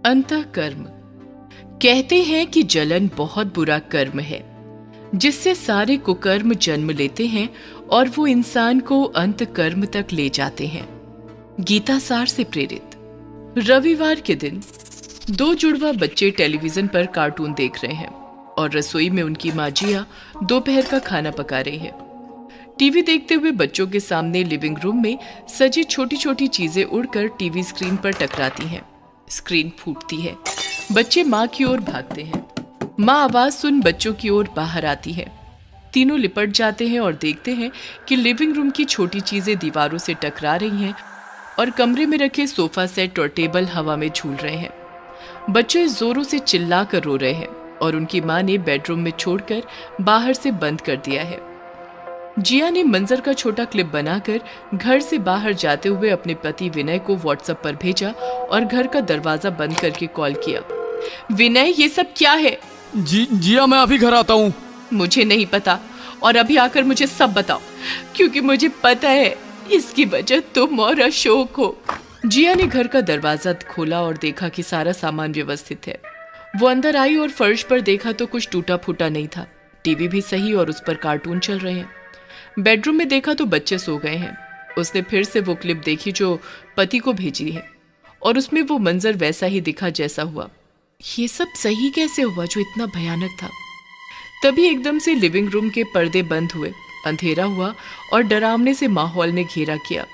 अंतःकर्म। कहते हैं कि जलन बहुत बुरा कर्म है जिससे सारे कुकर्म जन्म लेते हैं और वो इंसान को अंतःकर्म तक ले जाते हैं। गीता सार से प्रेरित। रविवार के दिन दो जुड़वा बच्चे टेलीविजन पर कार्टून देख रहे हैं और रसोई में उनकी माँ जिया दोपहर का खाना पका रही है। टीवी देखते हुए बच्चों के सामने लिविंग रूम में सजी छोटी छोटी चीजें उड़कर टीवी स्क्रीन पर टकराती हैं। स्क्रीन फूटती है। बच्चे माँ की ओर भागते हैं। माँ आवाज सुन बच्चों की ओर बाहर आती है। तीनों लिपट जाते हैं और देखते हैं कि लिविंग रूम की छोटी चीजें दीवारों से टकरा रही हैं और कमरे में रखे सोफा सेट और टेबल हवा में झूल रहे हैं। बच्चे जोरों से चिल्ला कर रो रहे हैं और उनकी माँ ने बेडरूम में छोड़कर बाहर से बंद कर दिया है। जिया ने मंजर का छोटा क्लिप बनाकर घर से बाहर जाते हुए अपने पति विनय को व्हाट्सएप पर भेजा और घर का दरवाजा बंद करके कॉल किया। विनय, ये सब क्या है? जिया, मैं अभी घर आता हूँ। मुझे नहीं पता और अभी आकर मुझे सब बताओ, क्योंकि मुझे पता है इसकी वजह तुम और अशोक हो। जिया ने घर का दरवाजा खोला और देखा कि सारा सामान व्यवस्थित है। वो अंदर आई और फर्श पर देखा तो कुछ टूटा फूटा नहीं था। टीवी भी सही और उस पर कार्टून चल रहे हैं। बेडरूम में देखा तो बच्चे सो गए हैं। उसने फिर से वो क्लिप देखी जो पति को भेजी है और उसमें वो मंजर वैसा ही दिखा जैसा हुआ। ये सब सही कैसे हुआ जो इतना भयानक था? तभी एकदम से लिविंग रूम के पर्दे बंद हुए, अंधेरा हुआ और डरावने से माहौल ने घेरा किया।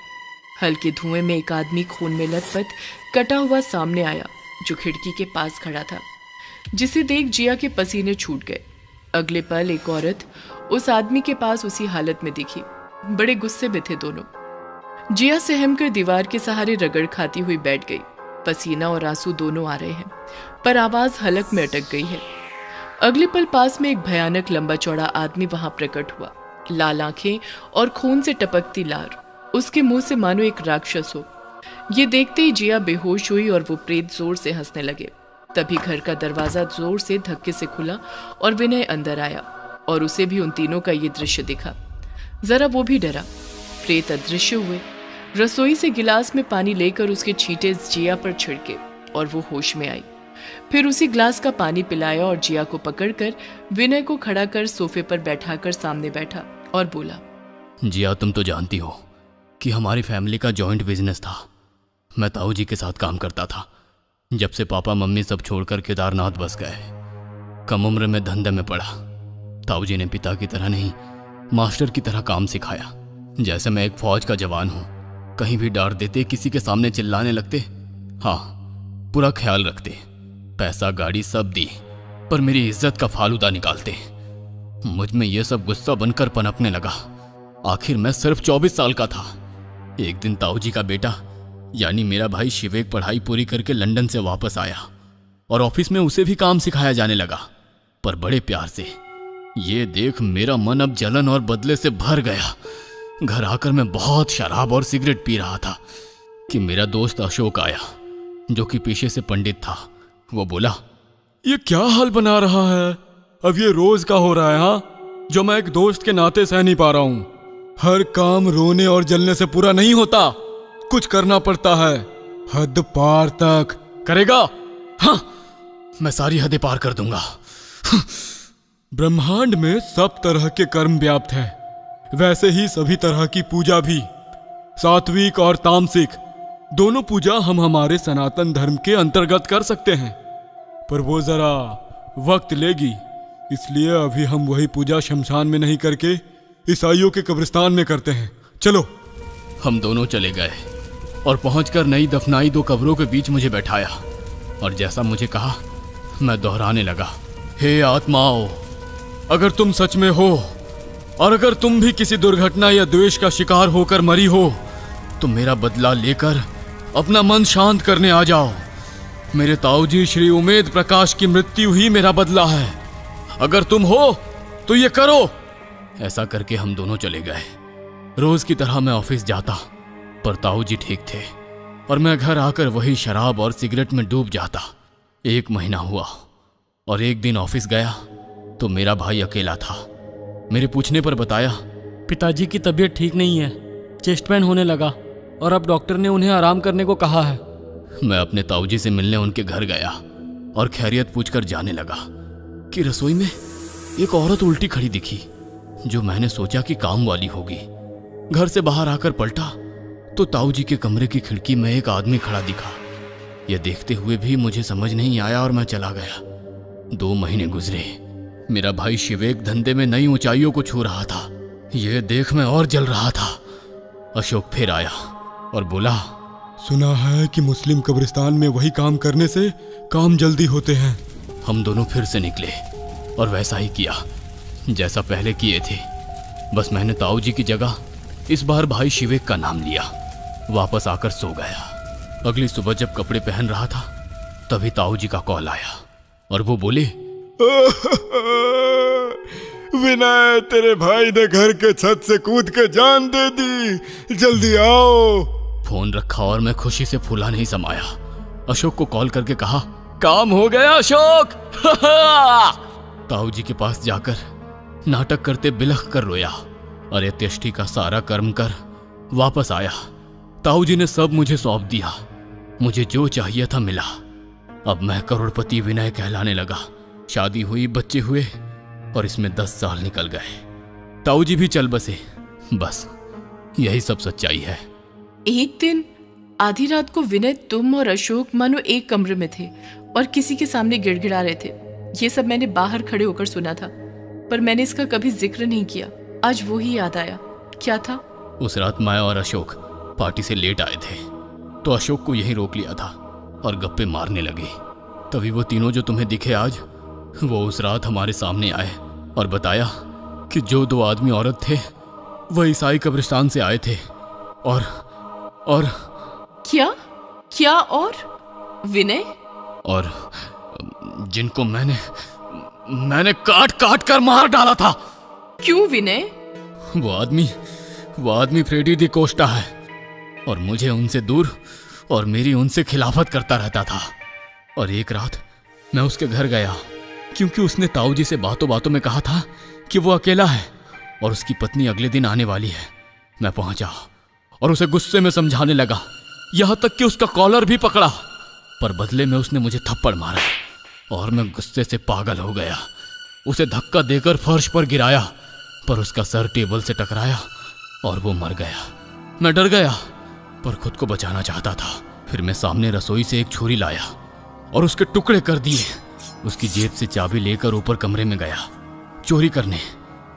हल्के धुएं में एक आदमी खून में लथपथ कटा हुआ सामने आया जो खिड़की के पास खड़ा था, जिसे देख जिया के पसीने छूट गए। अगले पल एक औरत उस आदमी के पास उसी हालत में दिखी। बड़े गुस्से में थे दोनों। जिया सहमकर दीवार के सहारे रगड़ खाती हुई बैठ गई। पसीना और आंसू दोनों आ रहे हैं, पर आवाज हलक में अटक गई है। अगले पल पास में एक भयानक लंबा चौड़ा आदमी वहां प्रकट हुआ। लाल आंखें और खून से टपकती लार, उसके मुंह से मानो एक राक्षस हो। ये देखते ही जिया बेहोश हुई और वो प्रेत जोर से हंसने लगे। तभी घर का दरवाजा जोर से धक्के से खुला और विनय अंदर आया और उसे भी उन तीनों का ये दृश्य दिखा। जरा वो भी डरा। प्रेत अदृश्य हुए। रसोई से गिलास में पानी लेकर उसके छींटे जिया पर छिड़के और वो होश में आई। फिर उसी ग्लास का पानी पिलाया और जिया को पकड़कर विनय को खड़ा कर सोफे पर बैठाकर सामने बैठा और बोला, जिया, तुम तो जानती हो कि हमारी फैमिली का जॉइंट बिजनेस था। मैं ताऊ जी के साथ काम करता था। जब से पापा मम्मी सब छोड़कर केदारनाथ बस गए, कम उम्र में धंधे में पड़ा। ताऊ जी ने पिता की तरह नहीं, मास्टर की तरह काम सिखाया। जैसे मैं एक फौज का जवान हूँ, कहीं भी डांट देते, किसी के सामने चिल्लाने लगते, हाँ पूरा ख्याल रखते, पैसा गाड़ी सब दी, पर मेरी इज्जत का फालूदा निकालते। मुझ में यह सब गुस्सा बनकर पनपने लगा। आखिर मैं सिर्फ 24 साल का था। एक दिन ताऊ जी का बेटा यानी मेरा भाई शिवेक पढ़ाई पूरी करके लंदन से वापस आया और ऑफिस में उसे भी काम सिखाया जाने लगा, पर बड़े प्यार से। ये देख मेरा मन अब जलन और बदले से भर गया। घर आकर मैं बहुत शराब और सिगरेट पी रहा था कि मेरा दोस्त अशोक आया, जो कि पेशे से पंडित था। वो बोला, ये क्या हाल बना रहा है? अब ये रोज का हो रहा है, हाँ, जो मैं एक दोस्त के नाते सह नहीं पा रहा हूं। हर काम रोने और जलने से पूरा नहीं होता, कुछ करना पड़ता है, हद पार तक। करेगा? हाँ, मैं सारी हदें पार कर दूंगा। ब्रह्मांड में सब तरह के कर्म व्याप्त हैं, वैसे ही सभी तरह की पूजा भी, सात्विक और तामसिक दोनों पूजा हम हमारे सनातन धर्म के अंतर्गत कर सकते हैं, पर वो जरा वक्त लेगी। इसलिए अभी हम वही पूजा शमशान में नहीं करके ईसाइयों के कब्रिस्तान में करते हैं। चलो। हम दोनों चले गए और पहुंचकर नई दफनाई 2 कब्रों के बीच मुझे बैठाया और जैसा मुझे कहा मैं दोहराने लगा, हे आत्माओं, अगर तुम सच में हो और अगर तुम भी किसी दुर्घटना या द्वेष का शिकार होकर मरी हो तो मेरा बदला लेकर अपना मन शांत करने आ जाओ। मेरे ताऊ जी श्री उमेद प्रकाश की मृत्यु ही मेरा बदला है। अगर तुम हो तो ये करो। ऐसा करके हम दोनों चले गए। रोज की तरह मैं ऑफिस जाता, पर ताऊ जी ठीक थे और मैं घर आकर वही शराब और सिगरेट में डूब जाता। 1 महीना हुआ और एक दिन ऑफिस गया तो मेरा भाई अकेला था। मेरे पूछने पर बताया, पिताजी की तबीयत ठीक नहीं है, चेस्ट पेन होने लगा और अब डॉक्टर ने उन्हें आराम करने को कहा है। मैं अपने ताऊजी से मिलने उनके घर गया और खैरियत पूछकर जाने लगा कि रसोई में एक औरत उल्टी खड़ी दिखी, जो मैंने सोचा कि काम वाली होगी। घर से बाहर आकर पलटा तो ताऊजी के कमरे की खिड़की में एक आदमी खड़ा दिखा। यह देखते हुए भी मुझे समझ नहीं आया और मैं चला गया। 2 महीने गुजरे। मेरा भाई शिवेक धंधे में नई ऊंचाइयों को छू रहा था। यह देख मैं और जल रहा था। अशोक फिर आया और बोला, सुना है कि मुस्लिम कब्रिस्तान में वही काम करने से काम जल्दी होते हैं। हम दोनों फिर से निकले और वैसा ही किया जैसा पहले किए थे। बस मैंने ताऊजी की जगह इस बार भाई शिवेक का नाम लिया। वापस आकर सो गया। अगली सुबह जब कपड़े पहन रहा था तभी ताऊजी का कॉल आया और वो बोले, विनय, तेरे भाई ने घर के छत से कूद के जान दे दी, जल्दी आओ। फोन रखा और मैं खुशी से फूला नहीं समाया। अशोक को कॉल करके कहा, काम हो गया अशोक। ताऊजी के पास जाकर नाटक करते बिलख कर रोया और यत्यष्टि का सारा कर्म कर वापस आया। ताऊजी ने सब मुझे सौंप दिया। मुझे जो चाहिए था मिला। अब मैं करोड़पति विनय कहलाने लगा। शादी हुई, बच्चे हुए और इसमें 10 साल निकल गए। ताऊजी भी चल बसे। बस यही सब सच्चाई है। एक दिन आधी रात को विनय, तुम और अशोक मानो एक कमरे में थे और किसी के सामने गिड़गिड़ा रहे थे। ये सब मैंने बाहर खड़े होकर सुना था, पर मैंने इसका कभी जिक्र नहीं किया। आज वो ही याद आया। क्या था? उस रात मैं और अशोक पार्टी से लेट आए थे तो अशोक को यहीं रोक लिया था और गप्पे मारने लगे। तभी वो तीनों जो तुम्हें दिखे आज, वो उस रात हमारे सामने आए और बताया कि जो 2 आदमी औरत थे वह ईसाई कब्रिस्तान से आए थे और क्या और विनय? और जिनको मैंने काट काट कर मार डाला था। क्यों विनय? वो आदमी फ्रेडी दी कोस्टा है और मुझे उनसे दूर और मेरी उनसे खिलाफत करता रहता था। और एक रात मैं उसके घर गया क्योंकि उसने ताऊजी से बातों बातों में कहा था कि वो अकेला है और उसकी पत्नी अगले दिन आने वाली है। मैं पहुंचा और उसे गुस्से में समझाने लगा, यहां तक कि उसका कॉलर भी पकड़ा, पर बदले में उसने मुझे थप्पड़ मारा और मैं गुस्से से पागल हो गया। उसे धक्का देकर फर्श पर गिराया, पर उसका सर टेबल से टकराया और वो मर गया। मैं डर गया पर खुद को बचाना चाहता था। फिर मैं सामने रसोई से एक छुरी लाया और उसके टुकड़े कर दिए। उसकी जेब से चाबी लेकर ऊपर कमरे में गया चोरी करने,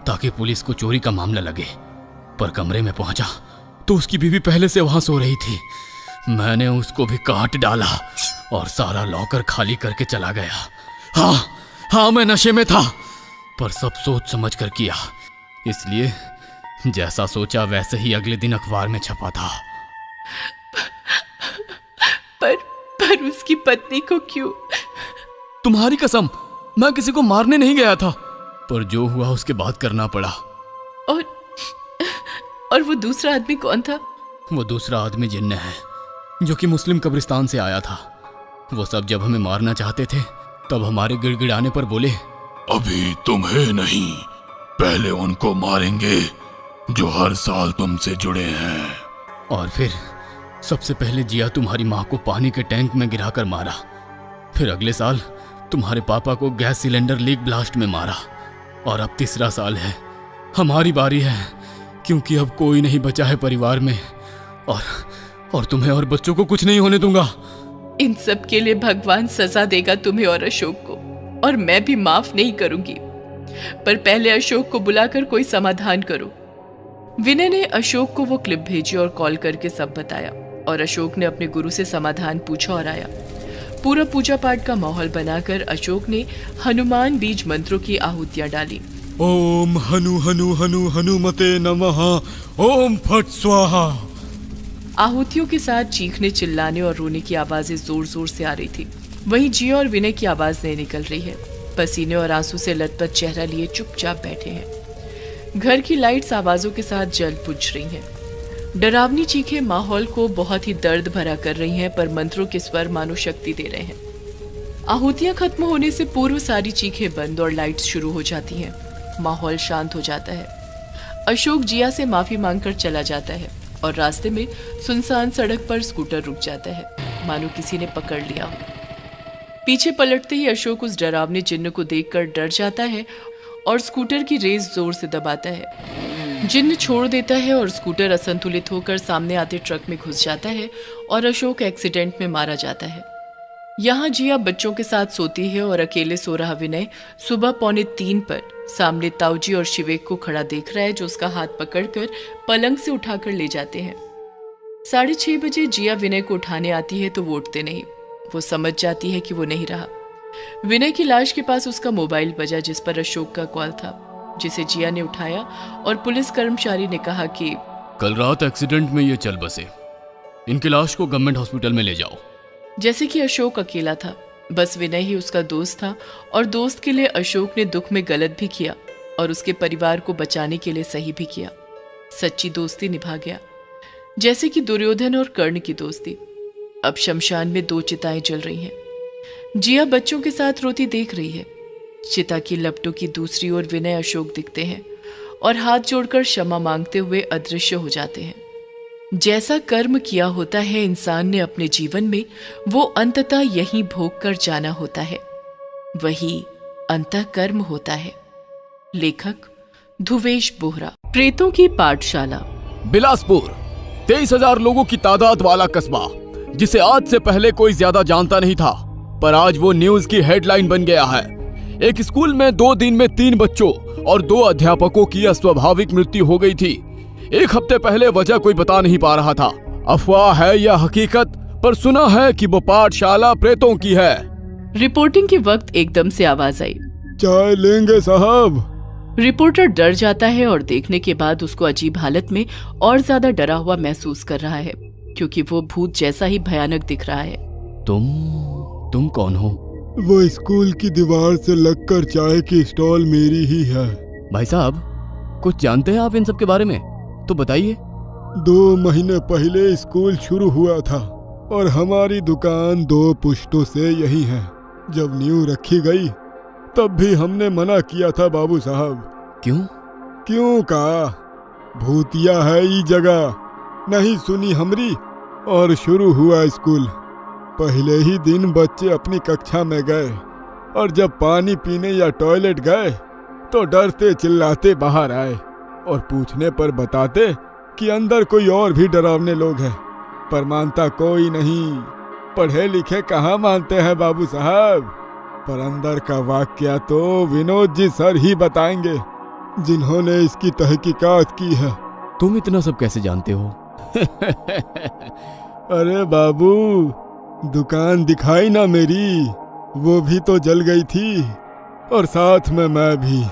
ताकि पुलिस को चोरी का मामला लगे। पर कमरे में पहुंचा तो उसकी बीवी पहले से वहां सो रही थी। मैंने उसको भी काट डाला और सारा लॉकर खाली करके चला गया। हाँ, मैं नशे में था, पर सब सोच समझ कर किया। इसलिए जैसा सोचा वैसे ही अगले दिन अखबार में छपा था। पर उसकी पत्नी को क्यों? तुम्हारी कसम, मैं किसी को मारने नहीं गया था, पर जो हुआ उसके बाद करना पड़ा। और वो दूसरा आदमी कौन था? वो दूसरा आदमी जिन्न है, जो कि मुस्लिम कब्रिस्तान से आया था। वो सब जब हमें मारना चाहते थे तब हमारे गिड़गिड़ाने पर बोले, अभी तुम्हें नहीं, पहले उनको मारेंगे जो हर साल तुमसे जुड़े हैं। और फिर सबसे पहले जिया तुम्हारी माँ को पानी के टैंक में गिराकर मारा। फिर अगले साल तुम्हारे पापा को गैस सिलेंडर लीक ब्लास्ट में मारा। और अब तीसरा साल है, हमारी बारी है, क्योंकि अब कोई नहीं बचा है परिवार में। और तुम्हें और बच्चों को कुछ नहीं होने दूंगा। इन सब के लिए भगवान सजा देगा तुम्हें और अशोक को, और मैं भी माफ नहीं करूंगी। पर पहले अशोक को बुलाकर कोई समाधान करो। विनय ने अशोक को वो क्लिप भेजी और कॉल करके सब बताया, और अशोक ने अपने गुरु से समाधान पूछा और आया। पूरा पूजा पाठ का माहौल बनाकर अशोक ने हनुमान बीज मंत्रों की आहुतियां डाली। ओम हनु हनु हनु हनुमते नमः, ओम फट स्वाहा। आहुतियों के साथ चीखने, चिल्लाने और रोने की आवाजें जोर जोर से आ रही थी। वहीं जिया और विनय की आवाज नहीं निकल रही है। पसीने और आंसू से लथपथ चेहरा लिए चुपचाप बैठे हैं। घर की लाइट्स आवाजों के साथ जल बुझ रही हैं। डरावनी चीखें माहौल को बहुत ही दर्द भरा कर रही हैं, पर मंत्रों के स्वर मानो शक्ति दे रहे हैं। आहुतियां खत्म होने से पूर्व सारी चीखें बंद और लाइट्स शुरू हो जाती हैं। माहौल शांत हो जाता है। अशोक जिया से माफी मांगकर चला जाता है और रास्ते में सुनसान सड़क पर स्कूटर रुक जाता है। मानो किसी ने पकड़ लिया हो। पीछे पलटते ही अशोक उस डरावने जिन्न को देखकर डर जाता है और स्कूटर की रेस जोर से दबाता है। जिन्न छोड़ देता है और स्कूटर असंतुलित होकर सामने आते ट्रक में घुस जाता है और अशोक एक्सीडेंट में मारा जाता है। यहाँ जिया बच्चों के साथ सोती है और अकेले सो रहा विनय सुबह 2:45 पर सामने ताऊजी और शिवेक को खड़ा देख रहा है, जो उसका हाथ पकड़कर पलंग से उठाकर ले जाते हैं। 6:30 बजे जिया विनय को उठाने आती है तो वो उठते नहीं। वो समझ जाती है कि वो नहीं रहा। विनय की लाश के पास उसका मोबाइल बजा, जिस पर अशोक का कॉल था, जिसे जिया ने उठाया और पुलिस कर्मचारी ने कहा कि कल रात एक्सीडेंट में ये चल बसे, इनकी लाश को गवर्नमेंट हॉस्पिटल में ले जाओ। जैसे कि अशोक अकेला था, बस विनय ही उसका दोस्त था और दोस्त के लिए अशोक ने दुख में गलत भी किया और उसके परिवार को बचाने के लिए सही भी किया। सच्ची दोस्ती निभा गया, जैसे कि दुर्योधन और कर्ण की दोस्ती। अब शमशान में 2 चिताएं जल रही हैं। जिया बच्चों के साथ रोती देख रही है। चिता की लपटों की दूसरी ओर विनय अशोक दिखते हैं और हाथ जोड़कर क्षमा मांगते हुए अदृश्य हो जाते हैं। जैसा कर्म किया होता है इंसान ने अपने जीवन में, वो अंततः यही भोग कर जाना होता है, वही अंतः कर्म होता है। लेखक धुवेश बोहरा। प्रेतों की पाठशाला। बिलासपुर 23,000 लोगों की तादाद वाला कस्बा, जिसे आज से पहले कोई ज्यादा जानता नहीं था, पर आज वो न्यूज की हेडलाइन बन गया है। एक स्कूल में 2 दिन में 3 बच्चों और 2 अध्यापकों की अस्वाभाविक मृत्यु हो गई थी। 1 हफ्ते पहले वजह कोई बता नहीं पा रहा था। अफवाह है या हकीकत, पर सुना है कि वो पाठशाला प्रेतों की है। रिपोर्टिंग के वक्त एकदम से आवाज आई, चाय लेंगे साहब। रिपोर्टर डर जाता है और देखने के बाद उसको अजीब हालत में और ज्यादा डरा हुआ महसूस कर रहा है, क्योंकि वो भूत जैसा ही भयानक दिख रहा है। तुम कौन हो? वो स्कूल की दीवार से लगकर चाय की स्टॉल मेरी ही है। भाई साहब, कुछ जानते हैं आप इन सब के बारे में? तो बताइए। 2 महीने पहले स्कूल शुरू हुआ था और हमारी दुकान 2 पुश्तों से यही है। जब नींव रखी गई तब भी हमने मना किया था बाबू साहब। क्यों का भूतिया है ये जगह, नहीं सुनी हमरी। और शुरू हुआ स्कूल। पहले ही दिन बच्चे अपनी कक्षा में गए और जब पानी पीने या टॉयलेट गए तो डरते चिल्लाते बाहर आए और पूछने पर बताते कि अंदर कोई और भी डरावने लोग हैं, पर मानता कोई नहीं। पढ़े लिखे कहाँ मानते हैं बाबू साहब। पर अंदर का वाकया तो विनोद जी सर ही बताएंगे, जिन्होंने इसकी तहकीकात की है। तुम इतना सब कैसे जानते हो? अरे बाबू, दुकान दिखाई ना मेरी, वो भी तो जल गई थी और साथ में मैं भी।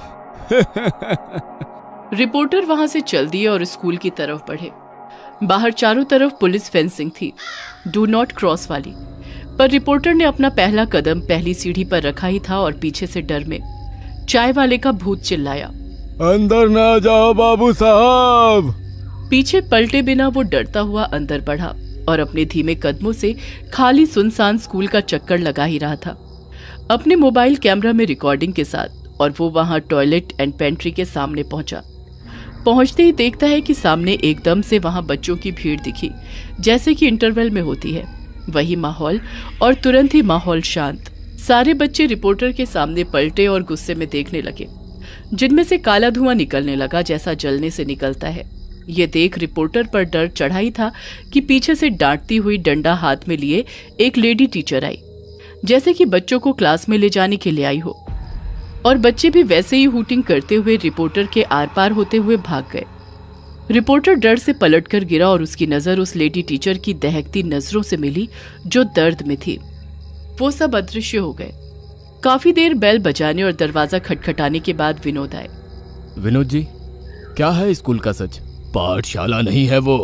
रिपोर्टर वहां से चल दिए और स्कूल की तरफ बढ़े। बाहर चारों तरफ पुलिस फेंसिंग थी, डू नॉट क्रॉस वाली, पर रिपोर्टर ने अपना पहला कदम पहली सीढ़ी पर रखा ही था और पीछे से डर में चाय वाले का भूत चिल्लाया, अंदर ना जाओ बाबू साहब। पीछे पलटे बिना वो डरता हुआ अंदर बढ़ा और अपने धीमे कदमों से खाली सुनसान स्कूल का चक्कर लगा ही रहा था, अपने मोबाइल कैमरा में रिकॉर्डिंग के साथ। और वो वहां टॉयलेट एंड पेंट्री के सामने पहुंचा। पहुंचते ही देखता है कि सामने एकदम से वहां बच्चों की भीड़ दिखी, जैसे कि इंटरवल में होती है, वही माहौल। और तुरंत ही माहौल शांत। सारे बच्चे रिपोर्टर के सामने पलटे और गुस्से में देखने लगे, जिनमें से काला धुआं निकलने लगा, जैसा जलने से निकलता है। ये देख रिपोर्टर पर डर चढ़ा ही था कि पीछे से डांटती हुई डंडा हाथ में लिए एक लेडी टीचर आई, जैसे कि बच्चों को क्लास में ले जाने के लिए आई हो। और बच्चे भी वैसे ही हूटिंग करते हुए रिपोर्टर के आर पार होते हुए भाग गए। रिपोर्टर डर से पलटकर गिरा और उसकी नजर उस लेडी टीचर की दहकती नजरों से मिली, जो दर्द में थी। वो सब अदृश्य हो गए। काफी देर बेल बजाने और दरवाजा खटखटाने के बाद विनोद आए। विनोद जी, क्या है स्कूल का सच? पाठशाला नहीं है वो,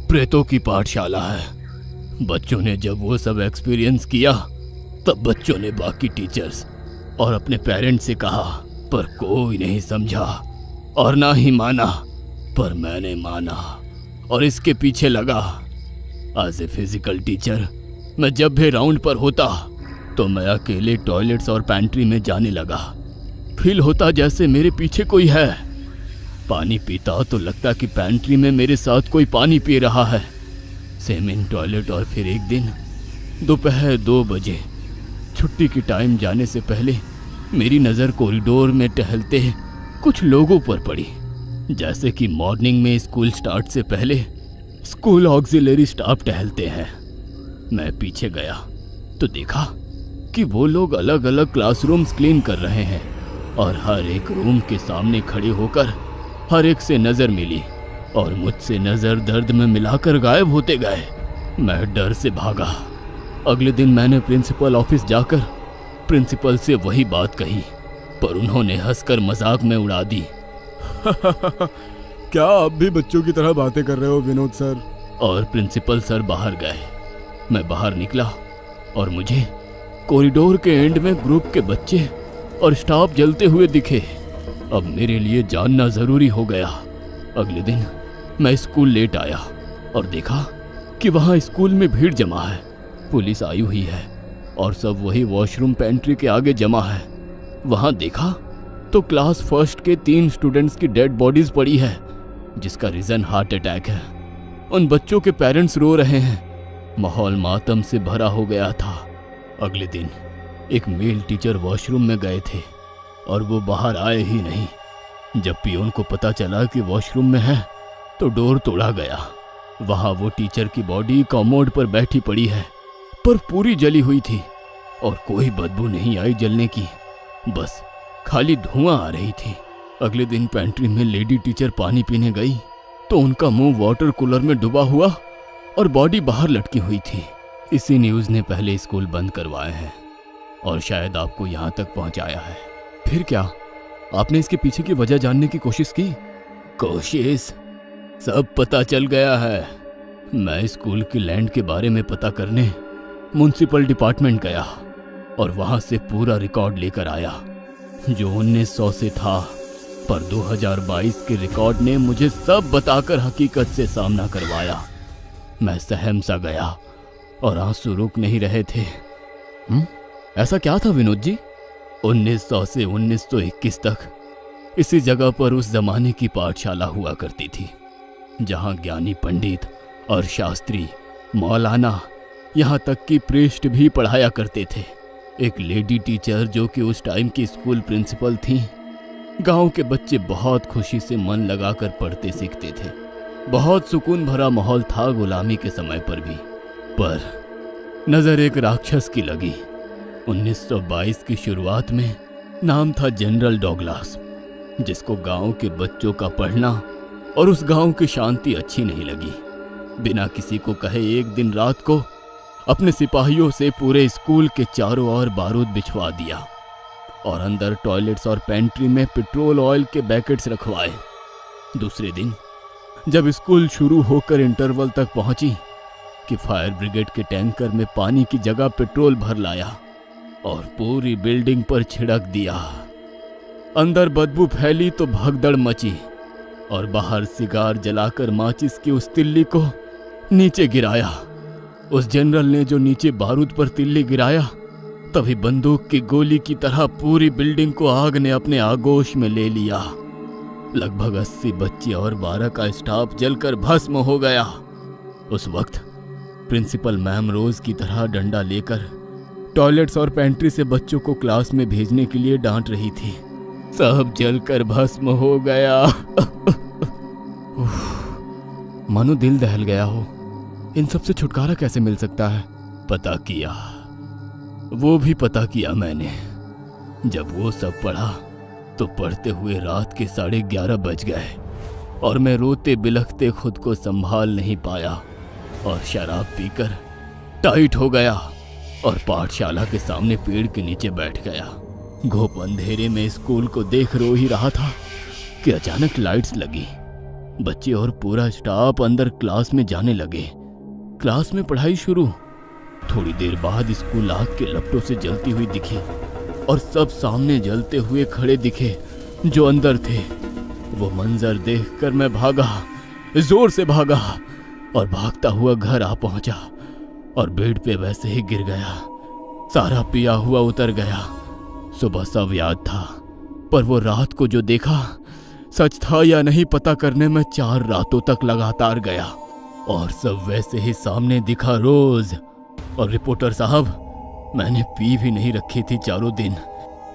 प्रेतों की पाठशाला है। बच्चों ने जब वो सब एक्सपीरियंस किया, तब बच्चों ने बाकी टीचर्स और अपने पेरेंट्स से कहा, पर कोई नहीं समझा और ना ही माना। पर मैंने माना और इसके पीछे लगा। एज ए फिजिकल टीचर मैं जब भी राउंड पर होता तो मैं अकेले टॉयलेट्स और पैंट्री में जाने लगा। फील होता जैसे मेरे पीछे कोई है। पानी पीता तो लगता कि पैंट्री में मेरे साथ कोई पानी पी रहा है। Same in toilet. और फिर एक दिन दोपहर 2 बजे छुट्टी की टाइम जाने से पहले मेरी नज़र कॉरिडोर में टहलते कुछ लोगों पर पड़ी। जैसे कि मॉर्निंग में स्कूल स्टार्ट से पहले स्कूल ऑक्सिलरी स्टाफ टहलते हैं। मैं पीछे गया तो देखा कि वो लोग अलग अलग क्लासरूम्स क्लीन कर रहे हैं और हर एक रूम के सामने खड़े होकर हर एक से नज़र मिली और मुझसे नज़र दर्द में मिलाकर गायब होते गए। मैं डर से भागा। अगले दिन मैंने प्रिंसिपल ऑफिस जाकर प्रिंसिपल से वही बात कही, पर उन्होंने हंसकर मजाक में उड़ा दी। क्या आप भी बच्चों की तरह बातें कर रहे हो विनोद सर? और प्रिंसिपल सर बाहर गए। मैं बाहर निकला और मुझे कॉरिडोर के एंड में ग्रुप के बच्चे और स्टाफ जलते हुए दिखे। अब मेरे लिए जानना ज़रूरी हो गया। अगले दिन मैं स्कूल लेट आया और देखा कि वहाँ स्कूल में भीड़ जमा है, पुलिस आई हुई है और सब वही वॉशरूम पेंट्री के आगे जमा है। वहाँ देखा तो क्लास फर्स्ट के 3 स्टूडेंट्स की डेड बॉडीज पड़ी है, जिसका रीज़न हार्ट अटैक है। उन बच्चों के पेरेंट्स रो रहे हैं। माहौल मातम से भरा हो गया था। अगले दिन एक मेल टीचर वॉशरूम में गए थे और वो बाहर आए ही नहीं। जब पियोन को पता चला कि वॉशरूम में है तो डोर तोड़ा गया। वहाँ वो टीचर की बॉडी कमोड पर बैठी पड़ी है, पर पूरी जली हुई थी और कोई बदबू नहीं आई जलने की, बस खाली धुआं आ रही थी। अगले दिन पेंट्री में लेडी टीचर पानी पीने गई तो उनका मुंह वाटर कूलर में डूबा हुआ और बॉडी बाहर लटकी हुई थी। इसी न्यूज़ ने पहले स्कूल बंद करवाए हैं और शायद आपको यहाँ तक पहुँचाया है। फिर क्या? आपने इसके पीछे की वजह जानने की कोशिश की? कोशिश सब पता चल गया है। मैं स्कूल की लैंड के बारे में पता करने म्युनिसिपल डिपार्टमेंट गया और वहाँ से पूरा रिकॉर्ड लेकर आया जो 1900 से था, पर 2022 के रिकॉर्ड ने मुझे सब बताकर हकीकत से सामना करवाया। मैं सहम सा गया और आंसू रुक नहीं रहे थे। ऐसा क्या था विनोद जी? 1900 से 1921 तक इसी जगह पर उस जमाने की पाठशाला हुआ करती थी, जहाँ ज्ञानी पंडित और शास्त्री, मौलाना, यहाँ तक कि प्रीस्ट भी पढ़ाया करते थे। एक लेडी टीचर जो कि उस टाइम की स्कूल प्रिंसिपल थी। गांव के बच्चे बहुत खुशी से मन लगाकर पढ़ते सीखते थे। बहुत सुकून भरा माहौल था गुलामी के समय पर भी। पर नज़र एक राक्षस की लगी। 1922 की शुरुआत में नाम था जनरल डॉगलास, जिसको गांव के बच्चों का पढ़ना और उस गांव की शांति अच्छी नहीं लगी। बिना किसी को कहे एक दिन रात को अपने सिपाहियों से पूरे स्कूल के चारों ओर बारूद बिछवा दिया और अंदर टॉयलेट्स और पेंट्री में पेट्रोल ऑयल के पैकेट्स रखवाए। दूसरे दिन जब स्कूल शुरू होकर इंटरवल तक पहुंची कि फायर ब्रिगेड के टैंकर में पानी की जगह पेट्रोल भर लाया और पूरी बिल्डिंग पर छिड़क दिया। अंदर बदबू फैली तो भगदड़ मची और बाहर सिगार जलाकर माचिस की उस तिल्ली को नीचे गिराया। उस जनरल ने जो नीचे बारूद पर तिल्ली गिराया, तभी बंदूक की गोली की तरह पूरी बिल्डिंग को आग ने अपने आगोश में ले लिया। लगभग 80 बच्चे और 12 का स्टाफ जलकर भस्म हो गया। उस वक्त प्रिंसिपल मैम रोज की तरह डंडा लेकर टॉयलेट्स और पेंट्री से बच्चों को क्लास में भेजने के लिए डांट रही थी। सब जलकर भस्म हो गया। मानो दिल दहल गया हो। इन सब से छुटकारा कैसे मिल सकता है? पता किया, वो भी पता किया मैंने। जब वो सब पढ़ा तो पढ़ते हुए रात के 11:30 बज गए और मैं रोते बिलखते खुद को संभाल नहीं पाया और शराब पीकर टाइट हो गया और पाठशाला के सामने पेड़ के नीचे बैठ गया। घोप अंधेरे में स्कूल को देख रो ही रहा था कि अचानक लाइट्स लगी। बच्चे और पूरा स्टाफ अंदर क्लास में जाने लगे। क्लास में पढ़ाई शुरू। थोड़ी देर बाद स्कूल आग के लपटों से जलती हुई दिखी और सब सामने जलते हुए खड़े दिखे जो अंदर थे। वो मंजर देखकर मैं भागा, जोर से भागा और भागता हुआ घर आ पहुंचा और बेड पे वैसे ही गिर गया। सारा पिया हुआ उतर गया। सुबह सब याद था, पर वो रात को जो देखा सच था या नहीं पता करने में 4 रातों तक लगातार गया और सब वैसे ही सामने दिखा रोज और रिपोर्टर साहब, मैंने पी भी नहीं रखी थी चारों दिन।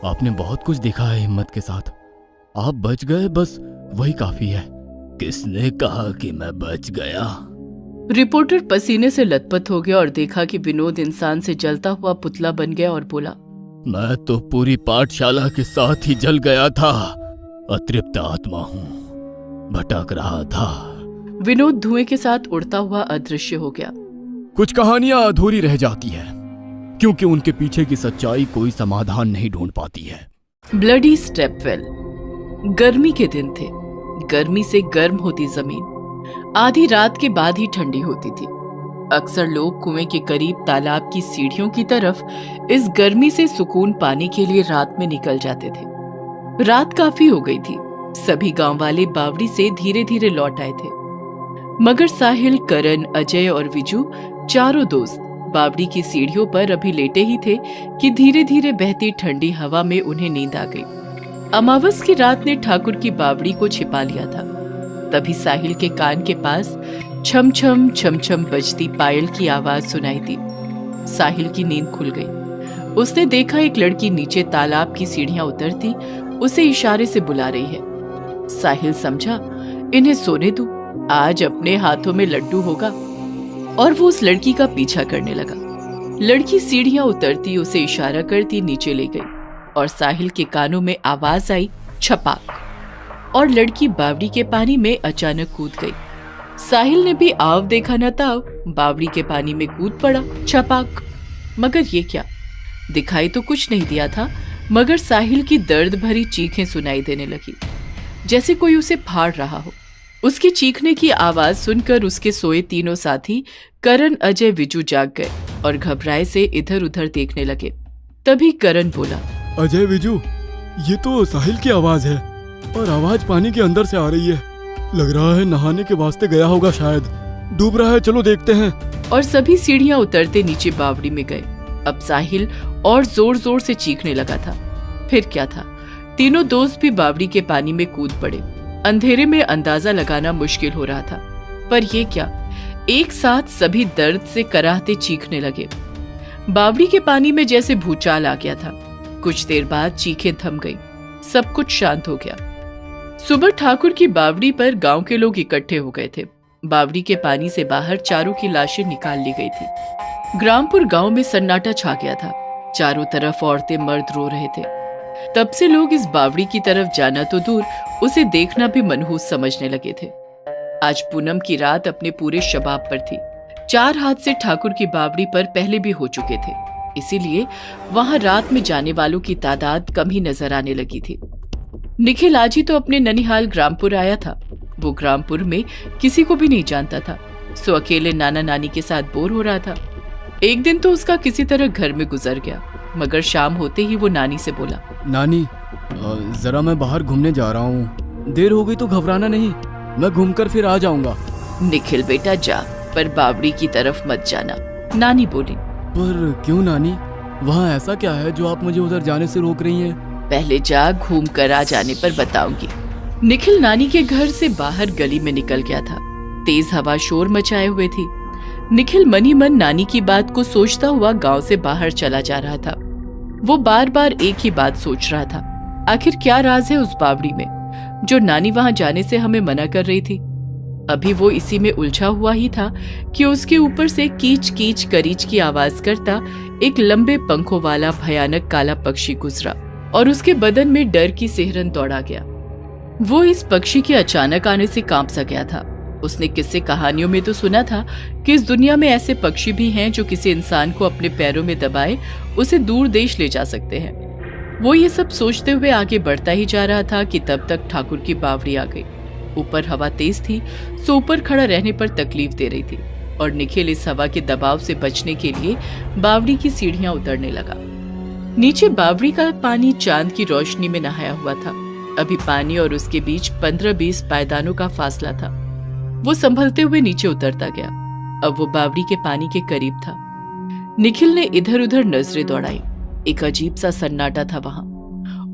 आपने बहुत कुछ देखा है हिम्मत के साथ। आप बच गए, बस वही काफी है। किसने कहा कि मैं बच गया? रिपोर्टर पसीने से लथपथ हो गया और देखा कि विनोद इंसान से जलता हुआ पुतला बन गया और बोला, मैं तो पूरी पाठशाला के साथ ही जल गया था। अतृप्त आत्मा हूँ, भटक रहा था। विनोद धुएं के साथ उड़ता हुआ अदृश्य हो गया। कुछ कहानियां अधूरी रह जाती है क्योंकि उनके पीछे की सच्चाई कोई समाधान नहीं ढूंढ पाती है। Bloody stepwell. गर्मी के दिन थे। गर्मी से गर्म होती जमीन आधी रात के बाद ही ठंडी होती थी। अक्सर लोग कुएं के करीब तालाब की सीढ़ियों की तरफ इस गर्मी से सुकून पाने के लिए रात में निकल जाते थे। रात काफी हो गई थी। सभी गांव वाले बावड़ी से धीरे धीरे लौट आए थे, मगर साहिल, करण, अजय और विजू, चारों दोस्त बावड़ी की सीढ़ियों पर अभी लेटे ही थे कि धीरे धीरे बहती ठंडी हवा में उन्हें नींद आ गई। अमावस की रात ने ठाकुर की बावड़ी को छिपा लिया था। तभी साहिल के कान के पास छम छम छम छम बजती पायल की आवाज सुनाई दी। साहिल की नींद खुल गई। उसने देखा एक लड़की नीचे तालाब की सीढ़ियां उतरती उसे इशारे से बुला रही है। साहिल समझा, इन्हें सोने दो, आज अपने हाथों में लड्डू होगा, और वो उस लड़की का पीछा करने लगा। लड़की सीढ़ियां उतरती उसे इशारा करती नीचे ले गई और साहिल के कानों में आवाज आई, छपाक, और लड़की बावड़ी के पानी में अचानक कूद गई। साहिल ने भी आव देखा न ताव, बावड़ी के पानी में कूद पड़ा, छपाक। मगर ये क्या? दिखाई तो कुछ नहीं दिया था, मगर साहिल की दर्द भरी चीखें सुनाई देने लगी, जैसे कोई उसे फाड़ रहा हो। उसकी चीखने की आवाज सुनकर उसके सोए तीनों साथी करण, अजय, विजू जाग गए और घबराए से इधर उधर देखने लगे। तभी करण बोला, अजय, विजू, ये तो साहिल की आवाज है और आवाज पानी के अंदर से आ रही है। लग रहा है नहाने के वास्ते गया होगा, शायद डूब रहा है, चलो देखते हैं। और सभी सीढ़ियां उतरते नीचे बावड़ी में गए। अब साहिल और जोर जोर से चीखने लगा था। फिर क्या था, तीनों दोस्त भी बावड़ी के पानी में कूद पड़े। अंधेरे में अंदाजा लगाना मुश्किल हो रहा था, पर ये क्या, एक साथ सभी दर्द से कराहते चीखने लगे। बावड़ी के पानी में जैसे भूचाल आ गया था। कुछ देर बाद चीखें थम गई, सब कुछ शांत हो गया। सुबह ठाकुर की बावड़ी पर गांव के लोग इकट्ठे हो गए थे। बावड़ी के पानी से बाहर चारों की लाशें निकाल ली गई थी। ग्रामपुर गांव में सन्नाटा छा गया था। चारों तरफ औरतें, मर्द रो रहे थे। तब से लोग इस बावड़ी की तरफ जाना तो दूर, उसे देखना भी मनहूस समझने लगे थे। आज पूनम की रात अपने पूरे शबाब पर थी। 4 हादसे ठाकुर की बावड़ी पर पहले भी हो चुके थे, इसीलिए वहां रात में जाने वालों की तादाद कम ही नजर आने लगी थी। निखिल आज ही तो अपने ननिहाल ग्रामपुर आया था। वो ग्रामपुर में किसी को भी नहीं जानता था, सो अकेले नाना नानी के साथ बोर हो रहा था। एक दिन तो उसका किसी तरह घर में गुजर गया, मगर शाम होते ही वो नानी से बोला, नानी, जरा मैं बाहर घूमने जा रहा हूँ, देर हो गई तो घबराना नहीं, मैं घूमकर फिर आ जाऊंगा। निखिल बेटा जा, पर बावड़ी की तरफ मत जाना, नानी बोली। पर क्यों नानी, वहाँ ऐसा क्या है जो आप मुझे उधर जाने से रोक रही हैं? पहले जा, घूम कर आ जाने पर बताऊंगी। निखिल नानी के घर से बाहर गली में निकल गया था। तेज हवा शोर मचाए हुए थी। निखिल मन ही मन नानी की बात को सोचता हुआ गांव से बाहर चला जा रहा था। वो बार बार एक ही बात सोच रहा था, आखिर क्या राज है उस बावड़ी में जो नानी वहां जाने से हमें मना कर रही थी। अभी वो इसी में उलझा हुआ ही था कि उसके ऊपर से कीच कीच करीच की आवाज करता एक लंबे पंखों वाला भयानक काला पक्षी गुजरा और उसके बदन में डर की सिहरन दौड़ा गया। वो इस पक्षी के अचानक आने से कांप सा गया था। उसने किस्से कहानियों में तो सुना था कि इस दुनिया में ऐसे पक्षी भी हैं जो किसी इंसान को अपने पैरों में दबाए उसे दूर देश ले जा सकते हैं। वो ये सब सोचते हुए आगे बढ़ता ही जा रहा था कि तब तक ठाकुर की बावड़ी आ गई। ऊपर हवा तेज थी, सो ऊपर खड़ा रहने पर तकलीफ दे रही थी और निखिल इस हवा के दबाव से बचने के लिए बावड़ी की सीढ़ियां उतरने लगा। नीचे बावड़ी का पानी चांद की रोशनी में नहाया हुआ था। अभी पानी और उसके बीच 15-20 पायदानों का फासला था। वो संभलते हुए नीचे उतरता गया। अब वो बावड़ी के पानी के करीब था। निखिल ने इधर उधर नजरें दौड़ाई। एक अजीब सा सन्नाटा था वहां,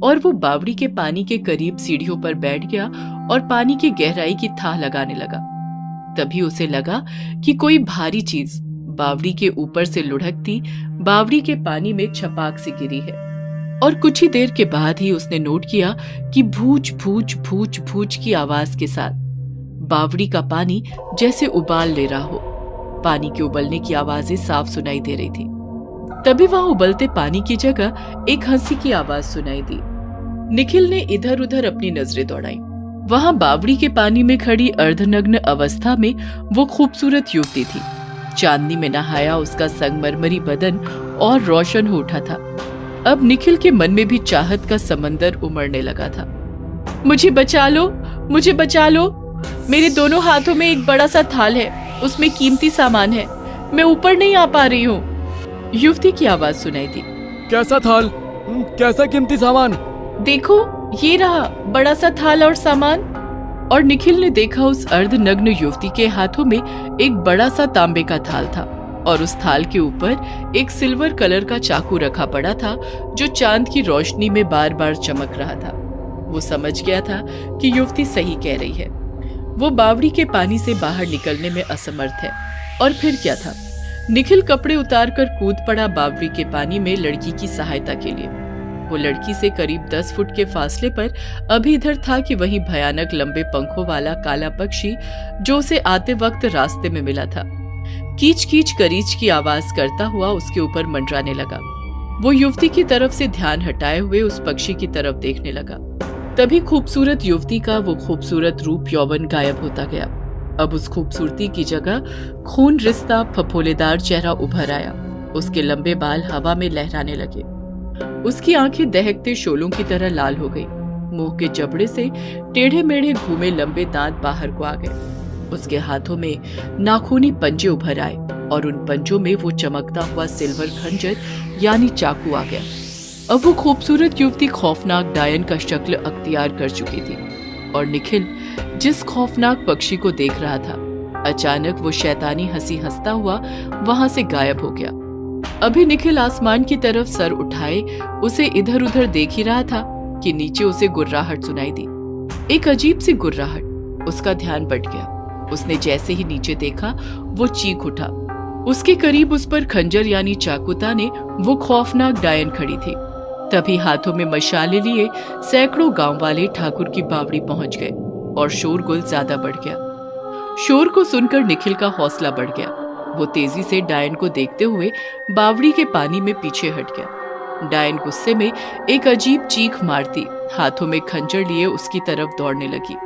और वो बावड़ी के पानी के करीब सीढ़ियों पर बैठ गया और पानी की गहराई की थाह लगाने लगा। तभी उसे लगा कि कोई भारी चीज बावड़ी के ऊपर से लुढ़कती बावड़ी के पानी में छपाक से गिरी है। और कुछ ही देर के बाद ही उसने नोट किया कि भूच भूच भूच भूच की आवाज के साथ बावड़ी का पानी जैसे उबाल ले रहा हो। पानी के उबलने की आवाजें साफ सुनाई दे रही थी। तभी वहां उबलते पानी की जगह एक हंसी की आवाज सुनाई दी। निखिल ने इधर उधर अपनी नजरें दौड़ाई। वहां बावड़ी के पानी में खड़ी अर्धनग्न अवस्था में वो खूबसूरत युवती थी। चांदनी में नहाया उसका संगमरमरी बदन और रोशन हो उठा था। अब निखिल के मन में भी चाहत का समंदर उमड़ने लगा था। मुझे बचा लो, मुझे बचा लो। मेरे दोनों हाथों में एक बड़ा सा थाल है, उसमें कीमती सामान है। मैं ऊपर नहीं आ पा रही हूँ। युवती की आवाज सुनाई दी। कैसा थाल? कैसा कीमती सामान? देखो, ये रहा बड़ा सा थाल और सामान। और निखिल ने देखा उस अर्धनग्न युवती के हाथों में एक बड़ा सा तांबे का थाल था और उस थाल के ऊपर एक सिल्वर कलर का चाकू रखा पड़ा था जो चांद की रोशनी में बार बार चमक रहा था। वो समझ गया था कि युवती सही कह रही है। वो बावड़ी के पानी से बाहर निकलने में असमर्थ है। और फिर क्या था, निखिल कपड़े उतारकर कूद पड़ा बावड़ी के पानी में लड़की की सहायता के लिए। वो लड़की से करीब 10 फुट के फासले पर अभी इधर था कि वही भयानक लंबे पंखों वाला काला पक्षी जो उसे आते वक्त रास्ते में मिला था कीच कीच करीच की आवाज करता हुआ उसके ऊपर मंडराने लगा। वो युवती की तरफ से ध्यान हटाए हुए उस पक्षी की तरफ देखने लगा। तभी खूबसूरत युवती का वो खूबसूरत रूप यौवन गायब होता गया। अब उस खूबसूरती की जगह खून रिश्ता फफोलेदार चेहरा उभर आया। उसके लंबे बाल हवा में लहराने लगे। उसकी आंखें दहकते शोलों की तरह लाल हो गई। मुंह के जबड़े से टेढ़े मेढ़े घूमे लंबे दांत बाहर को आ गए। उसके हाथों में नाखूनी पंजे उभर आए और उन पंजों में वो चमकता हुआ सिल्वर खंजर यानी चाकू आ गया। अब वो खूबसूरत युवती खौफनाक डायन का शक्ल अख्तियार कर चुकी थी और निखिल जिस खौफनाक पक्षी को देख रहा था, अचानक वो शैतानी हंसी हंसता हुआ वहां से गायब हो गया। अभी निखिल आसमान की तरफ सर उठाए उसे इधर उधर देख ही रहा था कि नीचे उसे गुर्राहट सुनाई दी। एक अजीब सी गुर्राहट। उसका ध्यान बट गया। उसने जैसे ही नीचे देखा वो चीख उठा। उसके करीब उस पर खंजर यानी चाकू ताने वो खौफनाक डायन खड़ी थी। तभी हाथों में मशाले लिए सैकड़ों गांव वाले ठाकुर की बावड़ी पहुंच गए और शोरगुल ज्यादा बढ़ गया। शोर को सुनकर निखिल का हौसला बढ़ गया। वो तेजी से डायन को देखते हुए बावड़ी के पानी में पीछे हट गया। डायन गुस्से में एक अजीब चीख मारती हाथों में खंजर लिए उसकी तरफ दौड़ने लगी।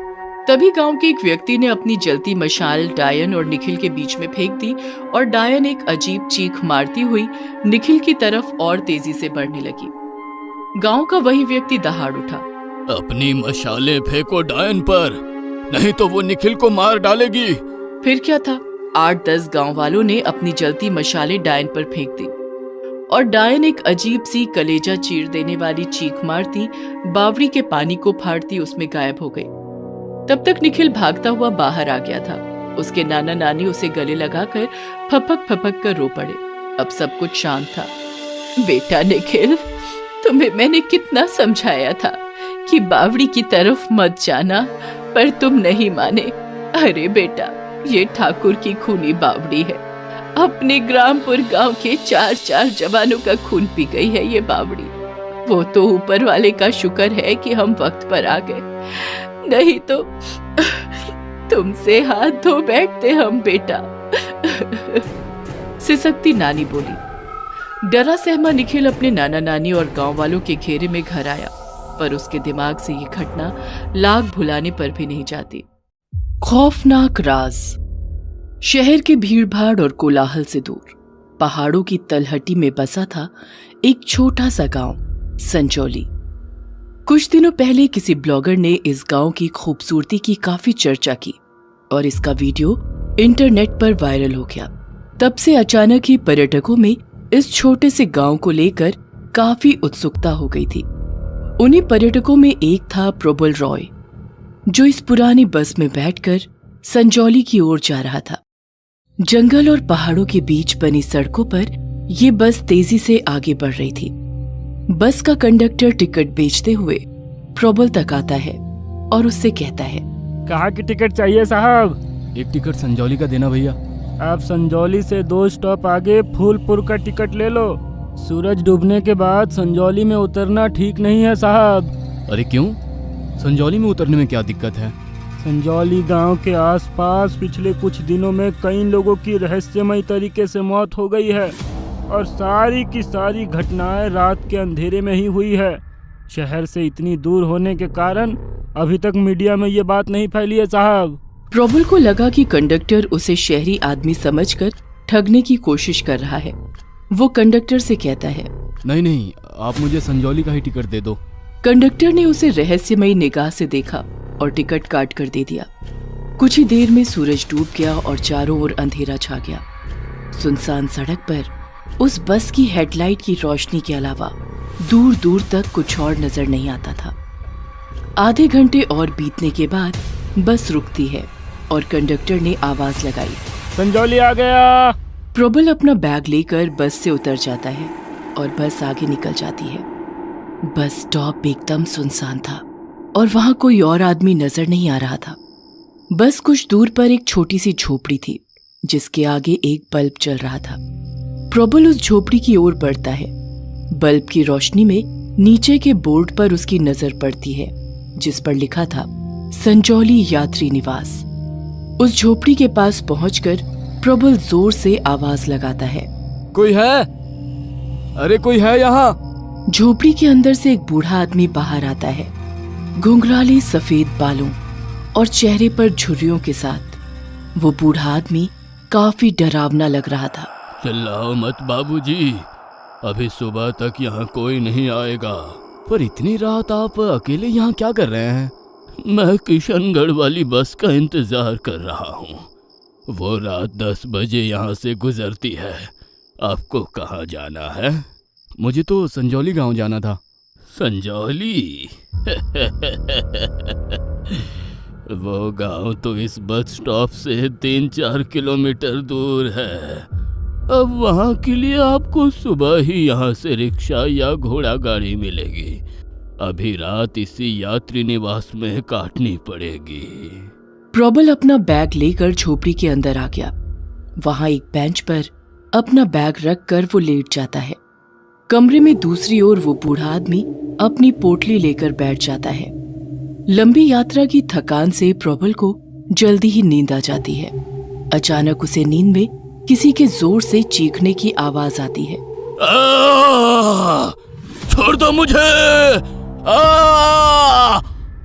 तभी गांव के एक व्यक्ति ने अपनी जलती मशाल डायन और निखिल के बीच में फेंक दी और डायन एक अजीब चीख मारती हुई निखिल की तरफ और तेजी से बढ़ने लगी। गांव का वही व्यक्ति दहाड़ उठा। अपनी मशाले फेंको डायन पर, नहीं तो वो निखिल को मार डालेगी। फिर क्या था, 8-10 गांव वालों ने अपनी जलती मशाले डायन पर फेंक दी और डायन एक अजीब सी कलेजा चीर देने वाली चीख मारती बावड़ी के पानी को फाड़ती उसमें गायब हो गई। तब तक निखिल भागता हुआ बाहर आ गया था। उसके नाना नानी उसे गले लगाकर फपक फपक कर रो पड़े। अब सब कुछ शांत था। बेटा निखिल, तुम्हें मैंने कितना समझाया था कि बावड़ी की तरफ मत जाना, पर तुम नहीं माने। अरे बेटा, ये ठाकुर की खूनी बावड़ी है। अपने ग्रामपुर गांव के 4 जवानों का खून पी गई है ये बावड़ी। वो तो ऊपर वाले का शुक्र है कि हम वक्त पर आ गए, नहीं तो तुमसे हाथ धो बैठते हम बेटा। सिसकती नानी बोली। डरा सहमा निखिल अपने नाना नानी और गांव वालों के घेरे में घर आया, पर उसके दिमाग से ये घटना लाख भुलाने पर भी नहीं जाती। खौफनाक राज। शहर के भीड़भाड़ और कोलाहल से दूर पहाड़ों की तलहटी में बसा था एक छोटा सा गांव, संजौली। कुछ दिनों पहले किसी ब्लॉगर ने इस गांव की खूबसूरती की काफी चर्चा की और इसका वीडियो इंटरनेट पर वायरल हो गया। तब से अचानक ही पर्यटकों में इस छोटे से गांव को लेकर काफी उत्सुकता हो गई थी। उन्हीं पर्यटकों में एक था प्रबल रॉय, जो इस पुरानी बस में बैठकर संजौली की ओर जा रहा था। जंगल और पहाड़ों के बीच बनी सड़कों पर ये बस तेजी से आगे बढ़ रही थी। बस का कंडक्टर टिकट बेचते हुए प्रबल तक आता है और उससे कहता है, कहाँ की टिकट चाहिए साहब? एक टिकट संजौली का देना भैया। आप संजौली से 2 स्टॉप आगे फूलपुर का टिकट ले लो। सूरज डूबने के बाद संजौली में उतरना ठीक नहीं है साहब। अरे क्यों? संजौली में उतरने में क्या दिक्कत है? संजौली गांव के आसपास पिछले कुछ दिनों में कई लोगों की रहस्यमय तरीके से मौत हो गई है और सारी की सारी घटनाएं रात के अंधेरे में ही हुई है। शहर से इतनी दूर होने के कारण अभी तक मीडिया में ये बात नहीं फैली है साहब। प्रबल को लगा कि कंडक्टर उसे शहरी आदमी समझकर ठगने की कोशिश कर रहा है। वो कंडक्टर से कहता है, नहीं, आप मुझे संजौली का ही टिकट दे दो। कंडक्टर ने उसे रहस्यमयी निगाह से देखा और टिकट काट कर दे दिया। कुछ ही देर में सूरज डूब गया और चारों ओर अंधेरा छा गया। सुनसान सड़क पर उस बस की हेडलाइट की रोशनी के अलावा दूर दूर तक कुछ और नजर नहीं आता था। आधे घंटे और बीतने के बाद बस रुकती है और कंडक्टर ने आवाज लगाई, संजौली आ गया। प्रबल अपना बैग लेकर बस से उतर जाता है और बस आगे निकल जाती है। बस स्टॉप एकदम सुनसान था और वहां कोई और आदमी नजर नहीं आ रहा था। बस कुछ दूर पर एक छोटी सी झोपड़ी थी जिसके आगे एक बल्ब जल रहा था। प्रबल उस झोपड़ी की ओर बढ़ता है। बल्ब की रोशनी में नीचे के बोर्ड पर उसकी नजर पड़ती है जिस पर लिखा था संजौली यात्री निवास। उस झोपड़ी के पास पहुंचकर प्रबल जोर से आवाज लगाता है, कोई है? अरे कोई है यहाँ? झोपड़ी के अंदर से एक बूढ़ा आदमी बाहर आता है, घुंघराले सफेद बालों और चेहरे पर झुर्रियों के साथ। वो बूढ़ा आदमी काफी डरावना लग रहा था। चिल्लाओ मत बाबूजी, अभी सुबह तक यहाँ कोई नहीं आएगा। पर इतनी रात आप अकेले यहाँ क्या कर रहे हैं? मैं किशनगढ़ वाली बस का इंतजार कर रहा हूँ। वो रात 10 बजे यहाँ से गुजरती है। आपको कहाँ जाना है? मुझे तो संजौली गांव जाना था। संजौली? वो गांव तो इस बस स्टॉप से 3-4 किलोमीटर दूर है। अब वहां के लिए आपको सुबह ही यहाँ से रिक्शा या घोड़ा गाड़ी मिलेगी। अभी रात इसी यात्री निवास में काटनी पड़ेगी। प्रबल अपना बैग लेकर झोपड़ी के अंदर आ गया। वहां एक बेंच पर अपना बैग रखकर वो लेट जाता है। कमरे में दूसरी ओर वो बूढ़ा आदमी अपनी पोटली लेकर बैठ जाता है। लंबी यात्रा की थकान से प्रबल को जल्दी ही नींद आ जाती है। अचानक उसे नींद में किसी के जोर से चीखने की आवाज आती है। छोड़ दो मुझे!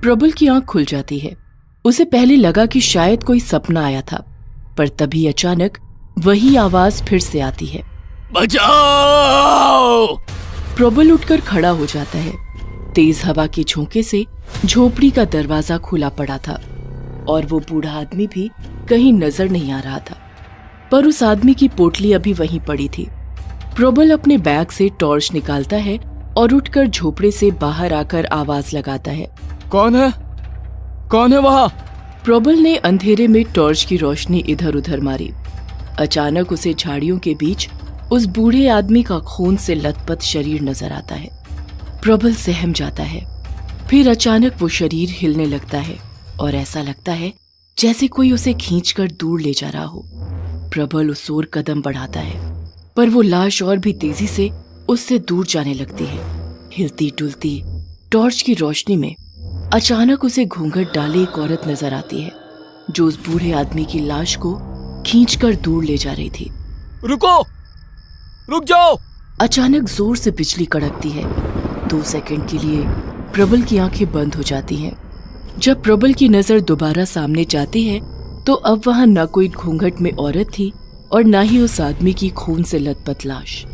प्रबल की आंख खुल जाती है। उसे पहले लगा कि शायद कोई सपना आया था, पर तभी अचानक वही आवाज फिर से आती है, बचाओ! प्रबल उठकर खड़ा हो जाता है। तेज हवा के झोंके से झोपड़ी का दरवाजा खुला पड़ा था और वो बूढ़ा आदमी भी कहीं नजर नहीं आ रहा था, पर उस आदमी की पोटली अभी वहीं पड़ी थी। प्रबल अपने बैग से टॉर्च निकालता है और उठकर झोपड़े से बाहर आकर आवाज लगाता है, कौन है? कौन है वहाँ? प्रबल ने अंधेरे में टॉर्च की रोशनी इधर उधर मारी। अचानक उसे झाड़ियों के बीच उस बूढ़े आदमी का खून से लथपथ शरीर नजर आता है। प्रबल सहम जाता है। फिर अचानक वो शरीर हिलने लगता है और ऐसा लगता है जैसे कोई उसे खींचकर दूर ले जा रहा हो। प्रबल उस ओर कदम बढ़ाता है, पर वो लाश और भी तेजी से उससे दूर जाने लगती है। हिलती डुलती टॉर्च की रोशनी में अचानक उसे घूंघट डाले एक औरत नजर आती है जो उस बूढ़े आदमी की लाश को खींचकर दूर ले जा रही थी। रुको! रुक जाओ! अचानक जोर से बिजली कड़कती है। 2 सेकंड के लिए प्रबल की आंखें बंद हो जाती हैं। जब प्रबल की नजर दोबारा सामने जाती है तो अब वहां न कोई घूंघट में औरत थी और न ही उस आदमी की खून से लथपथ लाश।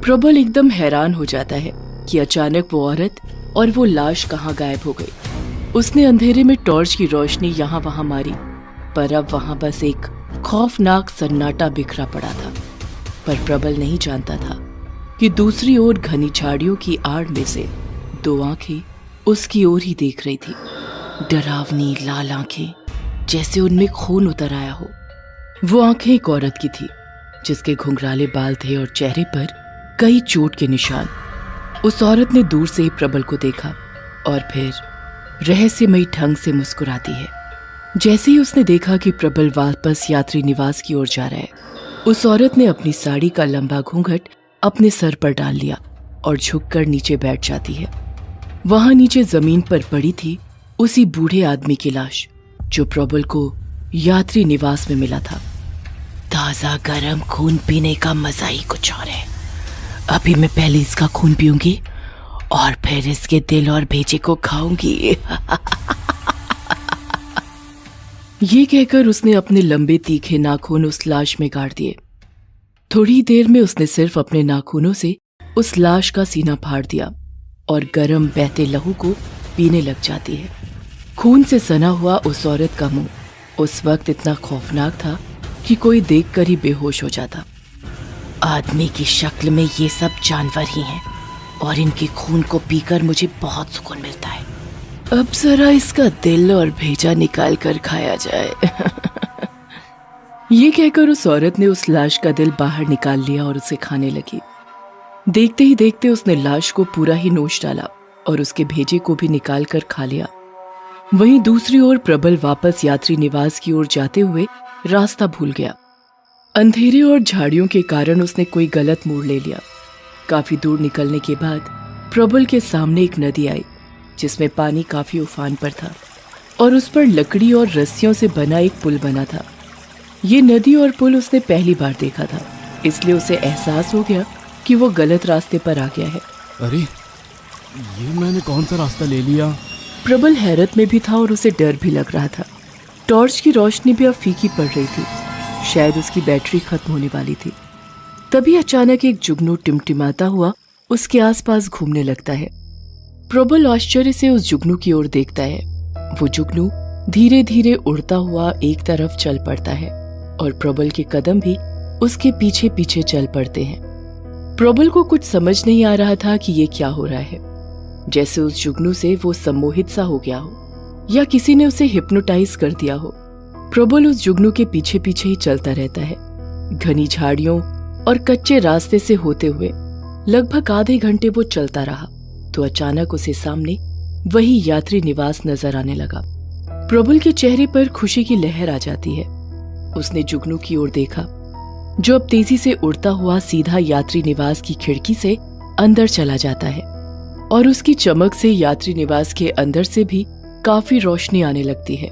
प्रबल एकदम हैरान हो जाता है कि अचानक वो औरत और वो लाश कहाँ गायब हो गई। उसने अंधेरे में टॉर्च की रोशनी यहाँ वहां मारी, पर अब वहां बस एक खौफनाक सन्नाटा बिखरा पड़ा था। पर प्रबल नहीं जानता था कि दूसरी ओर घनी झाड़ियों की आड़ में से 2 आंखें उसकी ओर ही देख रही थी। डरावनी लाल आंखें, जैसे उनमें खून उतर आया हो। वो आंखें एक औरत की थी जिसके घुंघराले बाल थे और चेहरे पर कई चोट के निशान। उस औरत ने दूर से ही प्रबल को देखा और फिर रहस्यमयी ढंग से मुस्कुराती है। जैसे ही उसने देखा कि प्रबल वापस यात्री निवास की ओर जा रहा है, उस औरत ने अपनी साड़ी का लंबा घूंघट अपने सर पर डाल लिया और झुककर नीचे बैठ जाती है। वहां नीचे जमीन पर पड़ी थी उसी बूढ़े आदमी की लाश जो प्रबल को यात्री निवास में मिला था। ताजा गरम खून पीने का मजा ही कुछ और है। अभी मैं पहले इसका खून पीऊंगी और फिर इसके दिल और भेजे को खाऊंगी। ये कहकर उसने अपने लंबे तीखे नाखून उस लाश में गाड़ दिए। थोड़ी देर में उसने सिर्फ अपने नाखूनों से उस लाश का सीना फाड़ दिया और गरम बहते लहू को पीने लग जाती है। खून से सना हुआ उस औरत का मुंह उस वक्त इतना खौफनाक था कि कोई देखकर ही बेहोश हो जाता। आदमी की शक्ल में ये सब जानवर ही हैं और इनके खून को पीकर मुझे बहुत सुकून मिलता है। अब जरा इसका दिल और भेजा निकाल कर खाया जाए। ये कहकर उस औरत ने उस लाश का दिल बाहर निकाल लिया और उसे खाने लगी। देखते ही देखते उसने लाश को पूरा ही नोच डाला और उसके भेजे को भी निकाल कर खा लिया। वहीं दूसरी ओर प्रबल वापस यात्री निवास की ओर जाते हुए रास्ता भूल गया। अंधेरे और झाड़ियों के कारण उसने कोई गलत मोड़ ले लिया। काफी दूर निकलने के बाद प्रबल के सामने एक नदी आई जिसमें पानी काफी उफान पर था और उस पर लकड़ी और रस्सियों से बना एक पुल बना था। ये नदी और पुल उसने पहली बार देखा था, इसलिए उसे एहसास हो गया कि वो गलत रास्ते पर आ गया है। अरे ये मैंने कौन सा रास्ता ले लिया? प्रबल हैरत में भी था और उसे डर भी लग रहा था। टॉर्च की रोशनी भी अब फीकी पड़ रही थी, शायद उसकी बैटरी खत्म होने वाली थी। तभी अचानक एक जुगनू टिमटिमाता हुआ उसके आसपास घूमने लगता है। प्रबल आश्चर्य से उस जुगनू की ओर देखता है। वो जुगनू धीरे धीरे उड़ता हुआ एक तरफ चल पड़ता है और प्रबल के कदम भी उसके पीछे पीछे चल पड़ते हैं। प्रबल को कुछ समझ नहीं आ रहा था कि ये क्या हो रहा है, जैसे उस जुगनू से वो सम्मोहित सा हो गया हो या किसी ने उसे हिप्नोटाइज कर दिया हो। प्रबल उस जुगनू के पीछे पीछे ही चलता रहता है। घनी झाड़ियों और कच्चे रास्ते से होते हुए लगभग आधे घंटे वो चलता रहा तो अचानक उसे सामने वही यात्री निवास नजर आने लगा। प्रबल के चेहरे पर खुशी की लहर आ जाती है। उसने जुगनू की ओर देखा जो अब तेजी से उड़ता हुआ सीधा यात्री निवास की खिड़की से अंदर चला जाता है और उसकी चमक से यात्री निवास के अंदर से भी काफी रोशनी आने लगती है।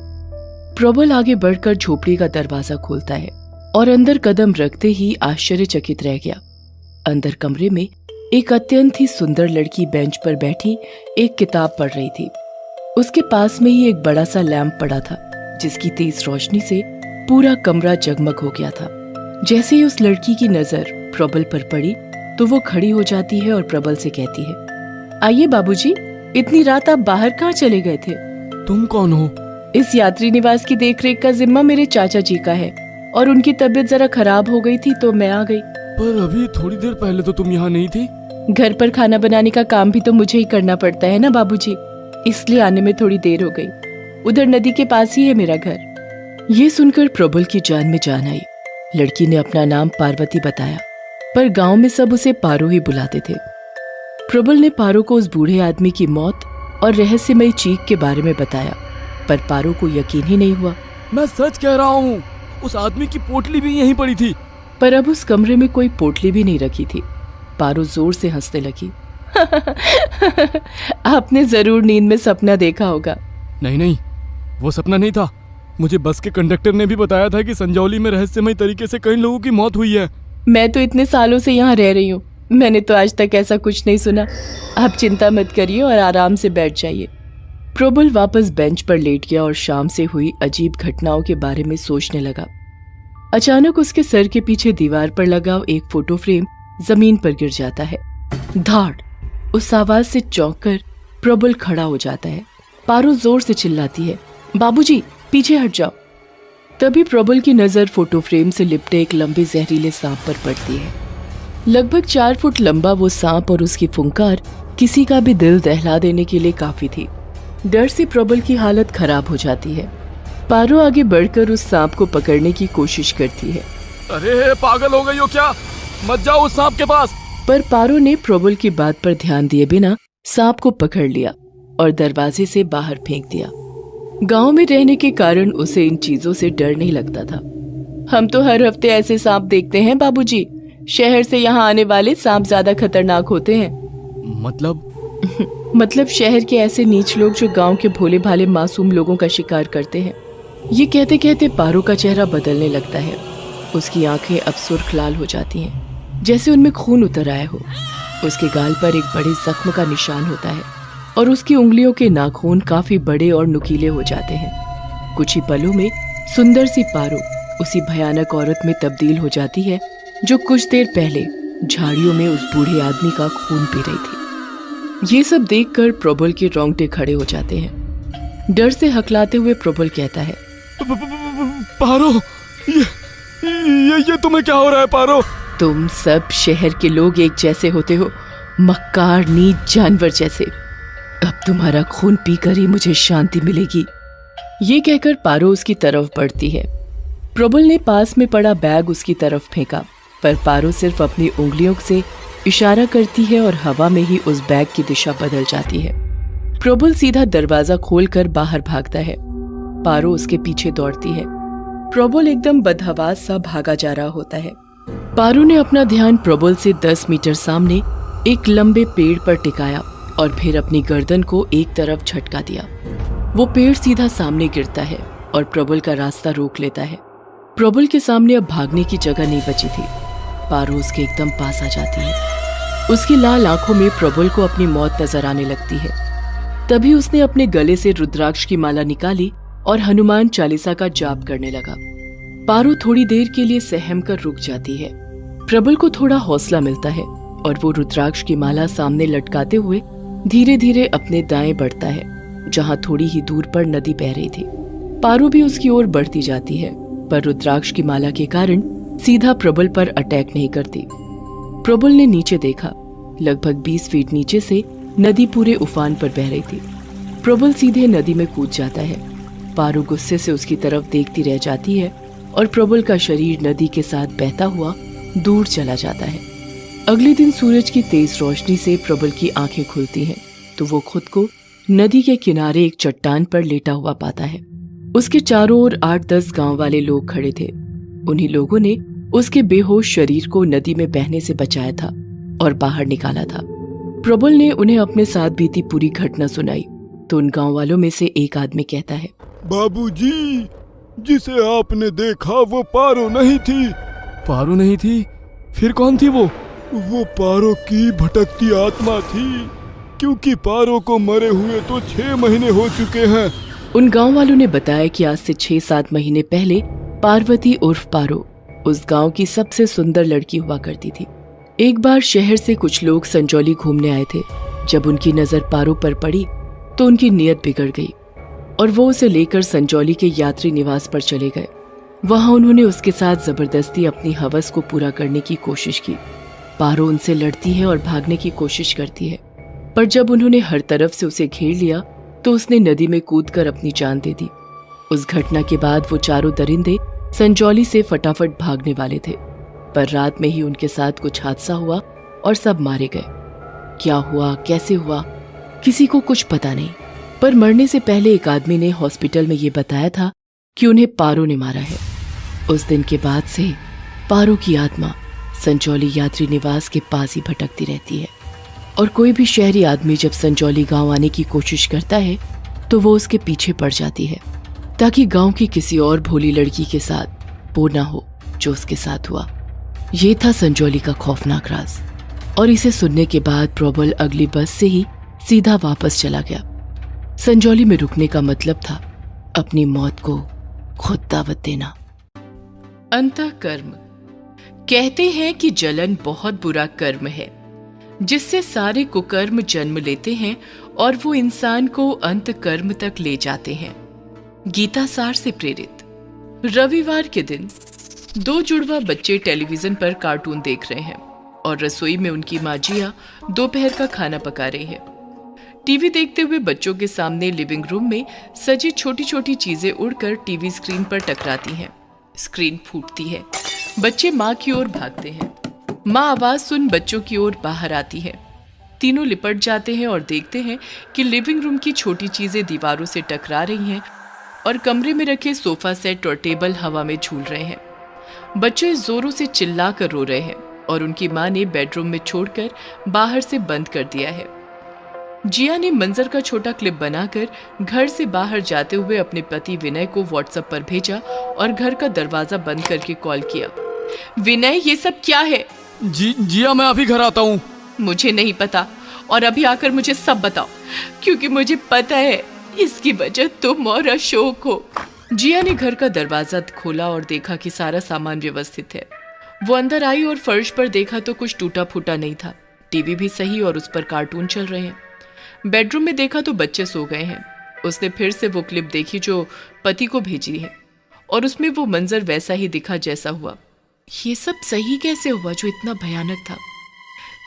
प्रबल आगे बढ़कर झोपड़ी का दरवाजा खोलता है और अंदर कदम रखते ही आश्चर्यचकित रह गया। अंदर कमरे में एक अत्यंत ही सुंदर लड़की बेंच पर बैठी एक किताब पढ़ रही थी। उसके पास में ही एक बड़ा सा लैंप पड़ा था जिसकी तेज रोशनी से पूरा कमरा जगमग हो गया था। जैसे ही उस लड़की की नजर प्रबल पर पड़ी तो वो खड़ी हो जाती है और प्रबल से कहती है, आइए बाबूजी, इतनी रात आप बाहर कहाँ चले गए थे? तुम कौन हो? इस यात्री निवास की देखरेख का जिम्मा मेरे चाचा जी का है और उनकी तबीयत जरा खराब हो गई थी तो मैं आ गई। पर अभी थोड़ी देर पहले तो तुम यहाँ नहीं थी। घर पर खाना बनाने का काम भी तो मुझे ही करना पड़ता है ना बाबूजी, इसलिए आने में थोड़ी देर हो गई। उधर नदी के पास ही है मेरा घर। ये सुनकर प्रबल की जान में जान आई। लड़की ने अपना नाम पार्वती बताया, पर गांव में सब उसे पारो ही बुलाते थे। प्रबल ने पारो को उस बूढ़े आदमी की मौत और रहस्यमयी चीख के बारे में बताया, पर पारो को यकीन ही नहीं हुआ। मैं सच कह रहा हूँ, उस आदमी की पोटली भी यहीं पड़ी थी। पर अब उस कमरे में कोई पोटली भी नहीं रखी थी। पारो जोर से हंसने लगी। आपने जरूर नींद में सपना देखा होगा। नहीं नहीं, वो सपना नहीं था। मुझे बस के कंडक्टर ने भी बताया था कि संजौली में रहस्यमय तरीके से कई लोगों की मौत हुई है। मैं तो इतने सालों से यहाँ रह रही हूँ, मैंने तो आज तक ऐसा कुछ नहीं सुना। आप चिंता मत करिए और आराम से बैठ जाइए। प्रबल वापस बेंच पर लेट गया और शाम से हुई अजीब घटनाओं के बारे में सोचने लगा। अचानक उसके सर के पीछे दीवार पर लगा एक फोटो फ्रेम जमीन पर गिर जाता है। धाड़! उस आवाज से चौंककर प्रबल खड़ा हो जाता है। पारो जोर से चिल्लाती है, बाबूजी पीछे हट जाओ। तभी प्रबल की नजर फोटो फ्रेम से लिपटे एक लंबे जहरीले सांप पर पड़ती है। लगभग 4 फुट लंबा वो सांप और उसकी फुंकार किसी का भी दिल दहला देने के लिए काफी थी। डर से प्रबल की हालत खराब हो जाती है। पारो आगे बढ़कर उस सांप को पकड़ने की कोशिश करती है। अरे पागल हो गई हो क्या? मत जाओ उस सांप के पास। पर पारो ने प्रबल की बात पर ध्यान दिए बिना सांप को पकड़ लिया और दरवाजे से बाहर फेंक दिया। गांव में रहने के कारण उसे इन चीजों से डर नहीं लगता था। हम तो हर हफ्ते ऐसे सांप देखते हैं बाबूजी। शहर से यहाँ आने वाले सांप ज्यादा खतरनाक होते हैं। मतलब शहर के ऐसे नीच लोग जो गांव के भोले भाले मासूम लोगों का शिकार करते हैं। ये कहते कहते पारो का चेहरा बदलने लगता है। उसकी आंखें अब सुर्ख लाल हो जाती हैं, जैसे उनमें खून उतर आया हो। उसके गाल पर एक बड़े जख्म का निशान होता है और उसकी उंगलियों के नाखून काफी बड़े और नुकीले हो जाते हैं। कुछ ही पलों में सुंदर सी पारो उसी भयानक औरत में तब्दील हो जाती है जो कुछ देर पहले झाड़ियों में उस बूढ़े आदमी का खून पी रही थी। ये सब देखकर प्रबल के रोंगटे खड़े हो जाते हैं। डर से हकलाते हुए प्रबल कहता है, पारो, ये तुम्हें क्या हो रहा है पारो? तुम सब शहर के लोग एक जैसे होते हो, मक्कार नीच जानवर जैसे। अब तुम्हारा खून पीकर ही मुझे शांति मिलेगी। ये कहकर पारो उसकी तरफ बढ़ती है। प्रबल ने पास में पड़ा बैग उसकी तरफ फेंका, पर पारो सिर्फ अपनी उंगलियों से इशारा करती है और हवा में ही उस बैग की दिशा बदल जाती है। प्रबल सीधा दरवाजा खोलकर बाहर भागता है। पारो उसके पीछे दौड़ती है। प्रबल एकदम बदहवास सा भागा जा रहा होता है। पारो ने अपना ध्यान प्रबल से 10 मीटर सामने एक लंबे पेड़ पर टिकाया और फिर अपनी गर्दन को एक तरफ झटका दिया। वो पेड़ सीधा सामने गिरता है और प्रबल का रास्ता रोक लेता है। प्रबल के सामने अब भागने की जगह नहीं बची थी। पारो उसके एकदम पास आ जाती है। उसकी लाल आंखों में प्रबल को अपनी मौत नजर आने लगती है। तभी उसने अपने गले से रुद्राक्ष की माला निकाली और हनुमान चालीसा का जाप करने लगा। पारो थोड़ी देर के लिए सहम कर रुक जाती है। प्रबल को थोड़ा हौसला मिलता है और वो रुद्राक्ष की माला सामने लटकाते हुए धीरे धीरे अपने दाएं बढ़ता है, जहां थोड़ी ही दूर पर नदी बह रही थी। पारो भी उसकी ओर बढ़ती जाती है, पर रुद्राक्ष की माला के कारण सीधा प्रबल पर अटैक नहीं करती। प्रबल ने नीचे देखा। लगभग 20 फीट नीचे से नदी पूरे उफान पर बह रही थी। प्रबल सीधे नदी में कूद जाता है। पारो गुस्से से उसकी तरफ देखती रह जाती है और प्रबल का शरीर नदी के साथ बहता हुआ दूर चला जाता है। अगले दिन सूरज की तेज रोशनी से प्रबल की आंखें खुलती हैं, तो वो खुद को नदी के किनारे एक चट्टान पर लेटा हुआ पाता है। उसके चारों ओर 8-10 गांव वाले लोग खड़े थे। उन्हीं लोगों ने उसके बेहोश शरीर को नदी में बहने से बचाया था और बाहर निकाला था। प्रबल ने उन्हें अपने साथ बीती पूरी घटना सुनाई, तो उन गांव वालों में से एक आदमी कहता है, बाबूजी, जिसे आपने देखा वो पारो नहीं थी। पारो नहीं थी? फिर कौन थी वो? वो पारो की भटकती आत्मा थी, क्योंकि पारो को मरे हुए तो 6 महीने हो चुके हैं। उन गांव वालों ने बताया कि आज से 6-7 महीने पहले पार्वती उर्फ पारो उस गांव की सबसे सुंदर लड़की हुआ करती थी। एक बार शहर से कुछ लोग संजौली घूमने आए थे। जब उनकी नजर पारो पर पड़ी तो उनकी नीयत बिगड़ गई और वो उसे लेकर संजौली के यात्री निवास पर चले गए। वहां उन्होंने उसके साथ जबरदस्ती अपनी हवस को पूरा करने की कोशिश की। पारो उनसे लड़ती है और भागने की कोशिश करती है, पर जब उन्होंने हर तरफ से उसे घेर लिया तो उसने नदी में कूदकर अपनी जान दे दी। उस घटना के बाद वो चारों दरिंदे संजौली से फटाफट भागने वाले थे, पर रात में ही उनके साथ कुछ हादसा हुआ और सब मारे गए। क्या हुआ, कैसे हुआ, किसी को कुछ पता नहीं, पर मरने से पहले एक आदमी ने हॉस्पिटल में ये बताया था कि उन्हें पारो ने मारा है। उस दिन के बाद से पारो की आत्मा संजौली यात्री निवास के पास ही भटकती रहती है और कोई भी शहरी आदमी जब संजौली गांव आने की कोशिश करता है तो वो उसके पीछे पड़ जाती है, ताकि गांव की किसी और भोली लड़की के साथ वो ना हो जो उसके साथ हुआ। ये था संजौली का खौफनाक राज, और इसे सुनने के बाद प्रबल अगली बस से ही सीधा वापस चला गया। संजौली में रुकने का मतलब था अपनी मौत को खुद दावत देना। अंतःकर्म। कहते हैं कि जलन बहुत बुरा कर्म है, जिससे सारे कुकर्म जन्म लेते हैं और वो इंसान को अंत कर्म तक ले जाते हैं। गीता सार से प्रेरित। रविवार के दिन 2 जुड़वा बच्चे टेलीविजन पर कार्टून देख रहे हैं और रसोई में उनकी माँ जिया दोपहर का खाना पका रही है। टीवी देखते हुए बच्चों के सामने लिविंग रूम में सजी छोटी छोटी चीजें उड़कर टीवी स्क्रीन पर टकराती हैं। स्क्रीन फूटती है। बच्चे माँ की ओर भागते हैं। माँ आवाज सुन बच्चों की ओर बाहर आती है। तीनों लिपट जाते हैं और देखते हैं कि लिविंग रूम की छोटी चीजें दीवारों से टकरा रही हैं और कमरे में रखे सोफा सेट और टेबल हवा में झूल रहे हैं। बच्चे जोरों से चिल्ला कर रो रहे हैं और उनकी माँ ने बेडरूम में छोड़कर बाहर से बंद कर दिया है। जिया ने मंजर का छोटा क्लिप बनाकर घर से बाहर जाते हुए अपने पति विनय को व्हाट्सएप पर भेजा और घर का दरवाजा बंद करके कॉल किया। विनय, ये सब क्या है? जिया, मैं अभी घर आता हूँ। मुझे नहीं पता, और अभी आकर मुझे सब बताओ, क्योंकि मुझे पता है इसकी वजह तुम और अशोक हो। जिया ने घर का दरवाजा खोला और देखा कि सारा सामान व्यवस्थित है। वो अंदर आई और फर्श पर देखा तो कुछ टूटा फूटा नहीं था। टीवी भी सही और उस पर कार्टून चल रहे हैं। बेडरूम में देखा तो बच्चे सो गए हैं। उसने फिर से वो क्लिप देखी जो पति को भेजी है और उसमें वो मंजर वैसा ही दिखा जैसा हुआ। ये सब सही कैसे हुआ जो इतना भयानक था?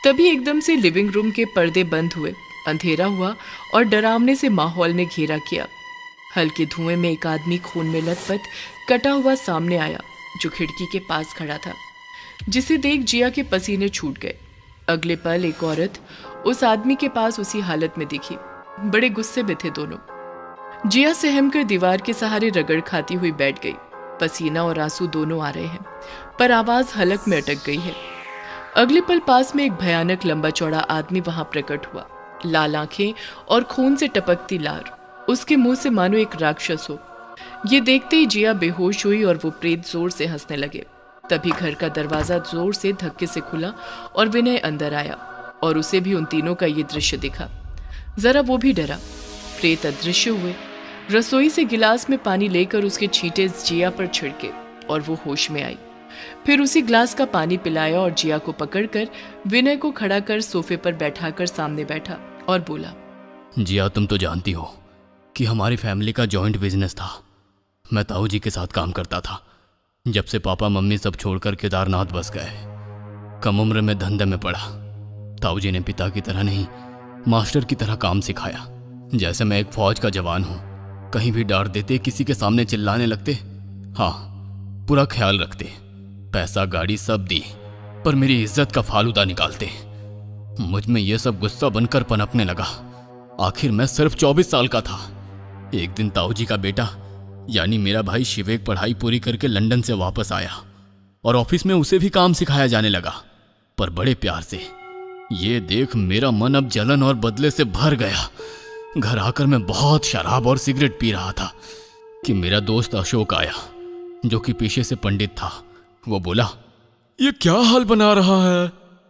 तभी एकदम से लिविंग रूम के पर्दे बंद हुए, अंधेरा हुआ और डरावने से माहौल ने घेरा किया। हल्के धुएं में एक आदमी खून में लथपथ कटा हुआ सामने आया जो खिड़की के पास खड़ा था, जिसे देख जिया के पसीने छूट गए। अगले पल एक औरत उस आदमी के पास उसी हालत में दिखी। बड़े गुस्से में थे दोनों। जिया सहम कर दीवार के सहारे रगड़ खाती हुई बैठ गई। पसीना और आंसू दोनों आ रहे हैं, पर आवाज हलक में अटक गई है। अगले पल पास में एक भयानक लंबा चौड़ा आदमी वहां प्रकट हुआ। लाल आंखें और खून से टपकती लार, उसके मुंह से मानो एक राक्षस हो। ये देखते ही जिया बेहोश हुई और वो प्रेत जोर से हंसने लगे। तभी घर का दरवाजा जोर से धक्के से खुला और विनय अंदर आया और उसे भी उन तीनों का ये दृश्य दिखा। जरा वो भी डरा। प्रेत अदृश्य हुए। रसोई से गिलास में पानी लेकर उसके छींटे जिया पर छिड़के और वो होश में आई। फिर उसी ग्लास का पानी पिलाया और जिया को पकड़कर विनय को खड़ा कर सोफे पर बैठाकर सामने बैठा और बोला, जिया, तुम तो जानती हो कि हमारी फैमिली का जॉइंट बिजनेस था। मैं ताऊ जी के साथ काम करता था। जब से पापा मम्मी सब छोड़कर केदारनाथ बस गए, कम उम्र में धंधे में पड़ा। ताऊ जी ने पिता की तरह नहीं, मास्टर की तरह काम सिखाया। जैसे मैं एक फौज का जवान हूँ, कहीं भी डांट देते, किसी के सामने चिल्लाने लगते, हाँ पूरा ख्याल रखते, पैसा गाड़ी सब दी, पर मेरी इज्जत का फालूदा निकालते। मुझ में यह सब गुस्सा बनकर पनपने लगा। आखिर मैं सिर्फ 24 साल का था। एक दिन ताऊ जी का बेटा यानी मेरा भाई शिवेक पढ़ाई पूरी करके लंदन से वापस आया और ऑफिस में उसे भी काम सिखाया जाने लगा, पर बड़े प्यार से। ये देख मेरा मन अब जलन और बदले से भर गया। घर आकर मैं बहुत शराब और सिगरेट पी रहा था कि मेरा दोस्त अशोक आया, जो कि पेशे से पंडित था। वो बोला, ये क्या हाल बना रहा है?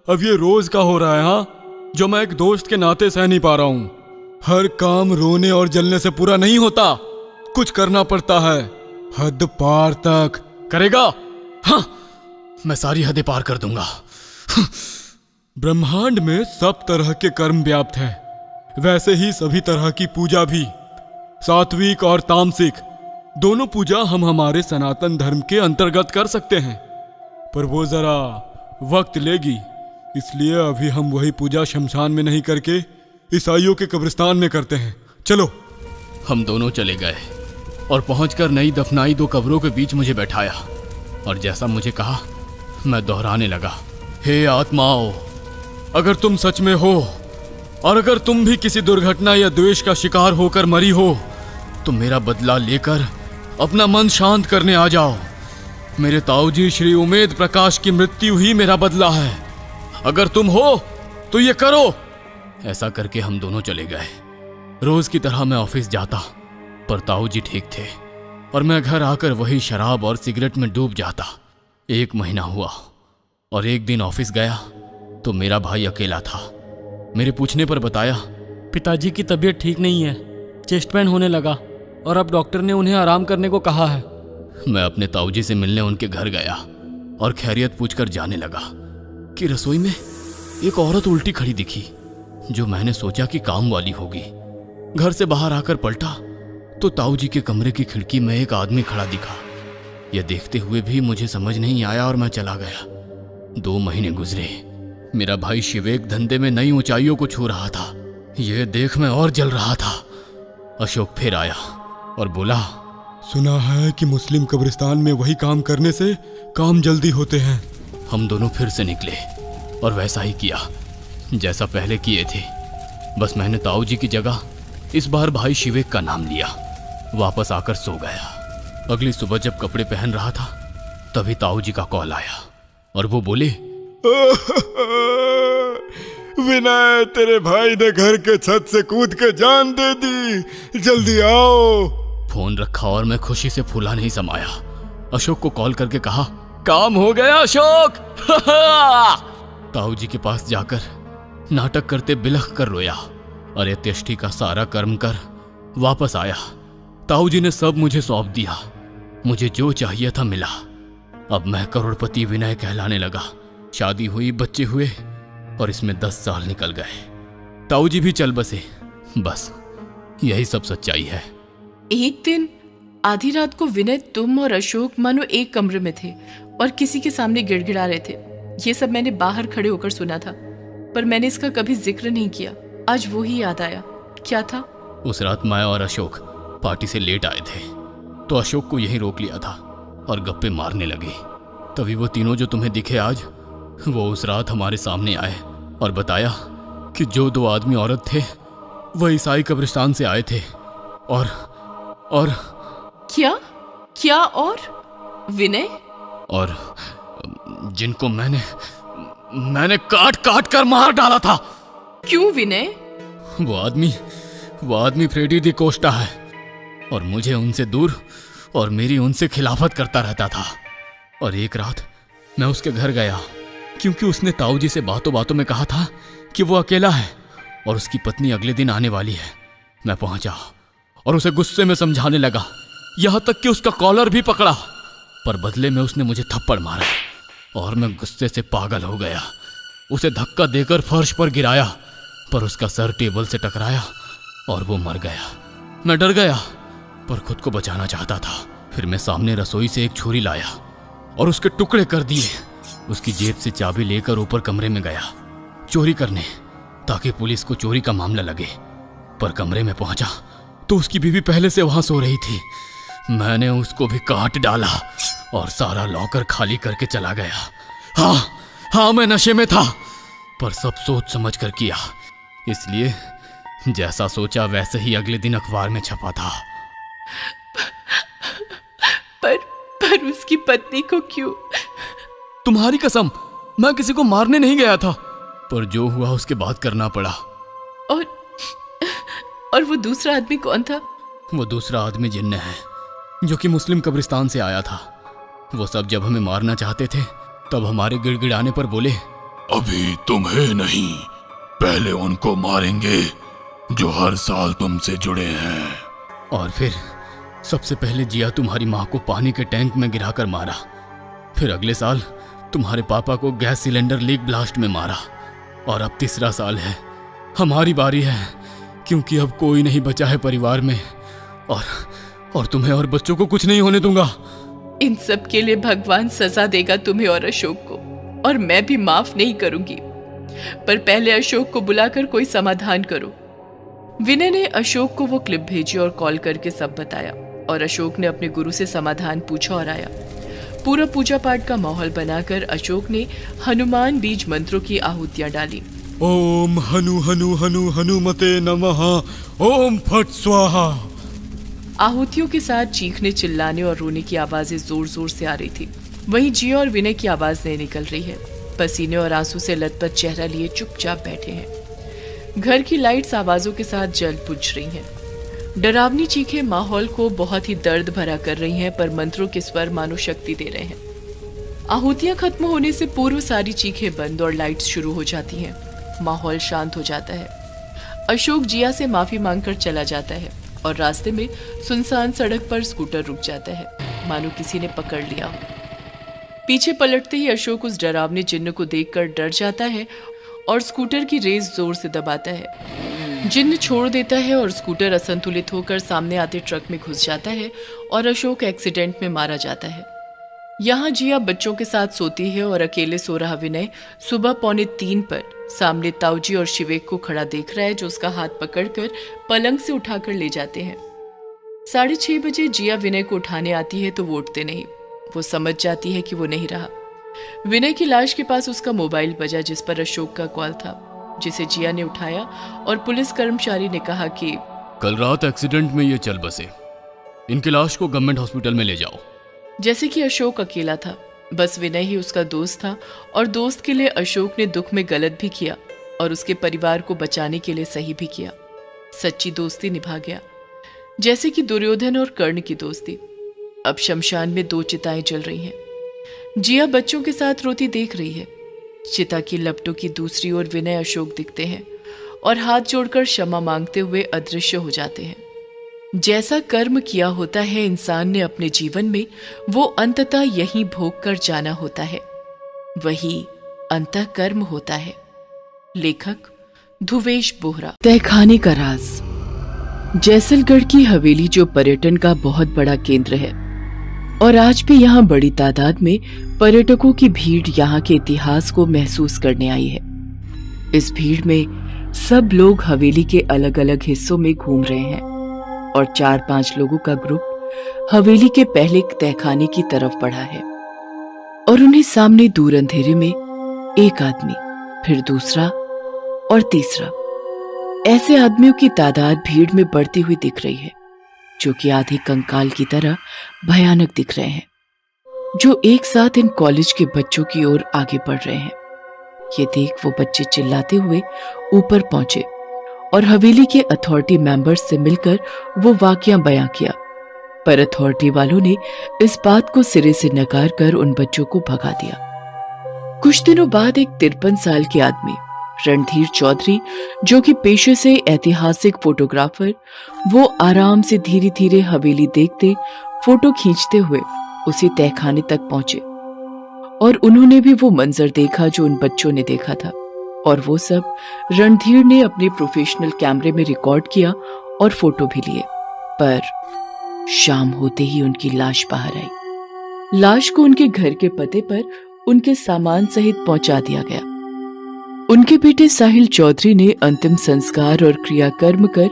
अब ये रोज का हो रहा है, हाँ, जो मैं एक दोस्त के नाते सह नहीं पा रहा हूं। हर काम रोने और जलने से पूरा नहीं होता, कुछ करना पड़ता है, हद पार तक। करेगा? हाँ, मैं सारी हदें पार कर दूंगा। ब्रह्मांड में सब तरह के कर्म व्याप्त हैं, वैसे ही सभी तरह की पूजा भी, सात्विक और तामसिक दोनों पूजा हम हमारे सनातन धर्म के अंतर्गत कर सकते हैं, पर वो जरा वक्त लेगी। इसलिए अभी हम वही पूजा शमशान में नहीं करके ईसाइयों के कब्रिस्तान में करते हैं। चलो। हम दोनों चले गए और पहुंचकर नई दफनाई 2 कब्रों के बीच मुझे बैठाया और जैसा मुझे कहा मैं दोहराने लगा, हे आत्माओं, अगर तुम सच में हो और अगर तुम भी किसी दुर्घटना या द्वेष का शिकार होकर मरी हो तो मेरा बदला लेकर अपना मन शांत करने आ जाओ। मेरे ताऊ जी श्री उमेद प्रकाश की मृत्यु ही मेरा बदला है। अगर तुम हो तो ये करो। ऐसा करके हम दोनों चले गए। रोज की तरह मैं ऑफिस जाता, पर ताऊ जी ठीक थे और मैं घर आकर वही शराब और सिगरेट में डूब जाता। 1 महीना हुआ और एक दिन ऑफिस गया तो मेरा भाई अकेला था। मेरे पूछने पर बताया, पिताजी की तबीयत ठीक नहीं है, चेस्ट पेन होने लगा और अब डॉक्टर ने उन्हें आराम करने को कहा है। मैं अपने ताऊ जी से मिलने उनके घर गया और खैरियत पूछकर जाने लगा कि रसोई में एक औरत उल्टी खड़ी दिखी, जो मैंने सोचा कि काम वाली होगी। घर से बाहर आकर पलटा तो ताऊ जी के कमरे की खिड़की में एक आदमी खड़ा दिखा। यह देखते हुए भी मुझे समझ नहीं आया और मैं चला गया। 2 महीने गुजरे। मेरा भाई शिवेक धंधे में नई ऊंचाइयों को छू रहा था। यह देख मैं और जल रहा था। अशोक फिर आया और बोला, सुना है कि मुस्लिम कब्रिस्तान में वही काम करने से काम जल्दी होते हैं। हम दोनों फिर से निकले और वैसा ही किया जैसा पहले किए थे। बस मैंने ताऊ जी की जगह इस बार भाई शिवेक का नाम लिया। वापस आकर सो गया। अगली सुबह जब कपड़े पहन रहा था तभी ताऊ जी का कॉल आया और वो बोले, विनय, तेरे भाई ने घर के छत से कूद के जान दे दी, जल्दी आओ। फोन रखा और मैं खुशी से फूला नहीं समाया। अशोक को कॉल करके कहा, काम हो गया अशोक। ताऊ जी के पास जाकर नाटक करते बिलख कर रोया और यत्यष्टि का सारा कर्म कर वापस आया। ताऊ जी ने सब मुझे सौंप दिया। मुझे जो चाहिए था मिला। अब मैं करोड़पति विनय कहलाने लगा। शादी हुई, बच्चे हुए और इसमें 10 साल निकल गए। ताऊ जी भी चल बसे। बस यही सब सच्चाई है। एक दिन आधी रात को विनय, तुम और अशोक मानो एक कमरे में थे और किसी के सामने गिड़गिड़ा रहे थे। ये सब मैंने बाहर खड़े होकर सुना था, पर मैंने इसका कभी जिक्र नहीं किया। आज वो ही याद आया। क्या था? उस रात मैं और अशोक पार्टी से लेट आए थे तो अशोक को यहीं रोक लिया था और गप्पे मारने लगे। तभी वो तीनों जो तुम्हें दिखे आज, वो उस रात हमारे सामने आए और बताया कि जो 2 आदमी औरत थे वह ईसाई कब्रिस्तान से आए थे और क्या और विनय? और जिनको मैंने काट काट कर मार डाला था। क्यों विनय? वो आदमी फ्रेडी दी कोस्टा है और मुझे उनसे दूर और मेरी उनसे खिलाफत करता रहता था। और एक रात मैं उसके घर गया क्योंकि उसने ताऊ जी से बातों बातों में कहा था कि वो अकेला है और उसकी पत्नी अगले दिन आने वाली है। मैं पहुंचा और उसे गुस्से में समझाने लगा, यहां तक कि उसका कॉलर भी पकड़ा, पर बदले में उसने मुझे थप्पड़ मारा और मैं गुस्से से पागल हो गया। उसे धक्का देकर फर्श पर गिराया, पर उसका सर टेबल से टकराया और वो मर गया। मैं डर गया पर खुद को बचाना चाहता था। फिर मैं सामने रसोई से एक छुरी लाया और उसके टुकड़े कर दिए। उसकी जेब से चाबी लेकर ऊपर कमरे में गया चोरी करने, ताकि पुलिस को चोरी का मामला लगे। पर कमरे में पहुंचा तो उसकी बीवी पहले से वहां सो रही थी। मैंने उसको भी काट डाला और सारा लॉकर खाली करके चला गया। हाँ, मैं नशे में था, पर सब सोच समझ कर किया। इसलिए जैसा सोचा वैसे ही अगले दिन अखबार में छपा था। पर उसकी पत्नी को क्यों? तुम्हारी कसम, मैं किसी को मारने नहीं गया था, पर जो हुआ उसके बाद करना पड़ा। और वो दूसरा आदमी कौन था? वो दूसरा आदमी जिन्न है, जो कि मुस्लिम कब्रिस्तान से आया था। वो सब जब हमें मारना चाहते थे तब हमारे गिड़गिड़ाने पर बोले, अभी तुम्हें नहीं, पहले उनको मारेंगे जो हर साल तुमसे जुड़े हैं। और फिर सबसे पहले जिया तुम्हारी माँ को पानी के टैंक में गिराकर मारा। फिर अगले साल तुम्हारे पापा को गैस सिलेंडर लीक ब्लास्ट में मारा। और अब तीसरा साल है, हमारी बारी है, क्योंकि अब कोई नहीं बचा है परिवार में। और तुम्हें और बच्चों को कुछ नहीं होने दूंगा। इन सब के लिए भगवान सजा देगा तुम्हें और अशोक को, और मैं भी माफ नहीं करूंगी। पर पहले अशोक को बुलाकर कोई समाधान करो। विनय ने अशोक को वो क्लिप भेजी और कॉल करके सब बताया, और अशोक ने अपने गुरु से समाधान पूछा और आया। पूरा पूजा पाठ का माहौल बनाकर अशोक ने हनुमान बीज मंत्रों की आहुतियां डाली। ओम हनु हनु हनु हनुमते नमः, ओम फट स्वाहा। आहुतियों के साथ चीखने, चिल्लाने और रोने की आवाजें जोर जोर से आ रही थी। वहीं जिया और विनय की आवाज नहीं निकल रही है। पसीने और आंसू से लथपथ चेहरा लिए चुपचाप बैठे हैं। घर की लाइट्स आवाजों के साथ जल बुझ रही हैं। डरावनी चीखें माहौल को बहुत ही दर्द भरा कर रही हैं, पर मंत्रों के स्वर मानो शक्ति दे रहे हैं। आहुतियां खत्म होने से पूर्व सारी चीखें बंद और लाइट्स शुरू हो जाती हैं। माहौल शांत हो जाता है। अशोक जिया से माफी मांगकर चला जाता है और रास्ते में सुनसान सड़क पर स्कूटर रुक जाता है, मानो किसी ने पकड़ लिया हो। पीछे पलटते ही अशोक उस डरावने जिन्न को देखकर डर जाता है और स्कूटर की रेस जोर से दबाता है। जिन्न छोड़ देता है और स्कूटर असंतुलित होकर सामने आते ट्रक में घुस जाता है और अशोक एक्सीडेंट में मारा जाता है। यहाँ जिया बच्चों के साथ सोती है और अकेले सो रहा विनय सुबह 2:45 पर सामने ताऊजी और शिवेक को खड़ा देख रहा है, जो उसका हाथ पकड़कर पलंग से उठाकर ले जाते हैं। 6:30 बजे जिया विनय को उठाने आती है तो वो उठते नहीं। वो समझ जाती है कि वो नहीं रहा। विनय की लाश के पास उसका मोबाइल बजा, जिस पर अशोक का कॉल था, जिसे जिया ने उठाया और पुलिस कर्मचारी ने कहा कि कल रात एक्सीडेंट में ये चल बसे। इनकी लाश को गवर्नमेंट हॉस्पिटल में ले जाओ। जैसे कि अशोक अकेला था, बस विनय ही उसका दोस्त था और दोस्त के लिए अशोक ने दुख में गलत भी किया और उसके परिवार को बचाने के लिए सही भी किया। सच्ची दोस्ती निभा गया, जैसे कि दुर्योधन और कर्ण की दोस्ती। अब शमशान में 2 चिताएं जल रही हैं। जिया बच्चों के साथ रोती देख रही है। चिता की लपटों की दूसरी ओर विनय अशोक दिखते हैं और हाथ जोड़कर क्षमा मांगते हुए अदृश्य हो जाते हैं। जैसा कर्म किया होता है इंसान ने अपने जीवन में, वो अंततः यही भोग कर जाना होता है। वही अंतः कर्म होता है। लेखक धुवेश बोहरा। तहखाने का राज। जैसलगढ़ की हवेली जो पर्यटन का बहुत बड़ा केंद्र है और आज भी यहाँ बड़ी तादाद में पर्यटकों की भीड़ यहाँ के इतिहास को महसूस करने आई है। इस भीड़ में सब लोग हवेली के अलग अलग हिस्सों में घूम रहे हैं और 4-5 लोगों का ग्रुप हवेली के पहले तहखाने की तरफ बढ़ा है और उन्हें सामने दूर अंधेरे में एक आदमी, फिर दूसरा और तीसरा, ऐसे आदमियों की तादाद भीड़ में बढ़ती हुई दिख रही है, जो कि आधे कंकाल की तरह भयानक दिख रहे हैं, जो एक साथ इन कॉलेज के बच्चों की ओर आगे बढ़ रहे हैं। ये देख वो बच्चे चिल्लाते हुए ऊपर पहुंचे और हवेली के अथॉरिटी मेंबर्स से मिलकर वो वाकया बयां किया, पर अथॉरिटी वालों ने इस बात को सिरे से नकार कर उन बच्चों को भगा दिया। कुछ दिनों बाद एक 53 साल के आदमी रणधीर चौधरी, जो कि पेशे से ऐतिहासिक फोटोग्राफर, वो आराम से धीरे धीरे हवेली देखते, फोटो खींचते हुए उसी तहखाने तक पहुंचे और उन्होंने भी वो मंजर देखा जो उन बच्चों ने देखा था और वो सब रणधीर ने अपने प्रोफेशनल कैमरे में रिकॉर्ड किया और फोटो भी लिए। पर शाम होते ही उनकी लाश बाहर आई। लाश को उनके घर के पते पर उनके सामान सहित पहुंचा दिया गया। उनके बेटे साहिल चौधरी ने अंतिम संस्कार और क्रियाकर्म कर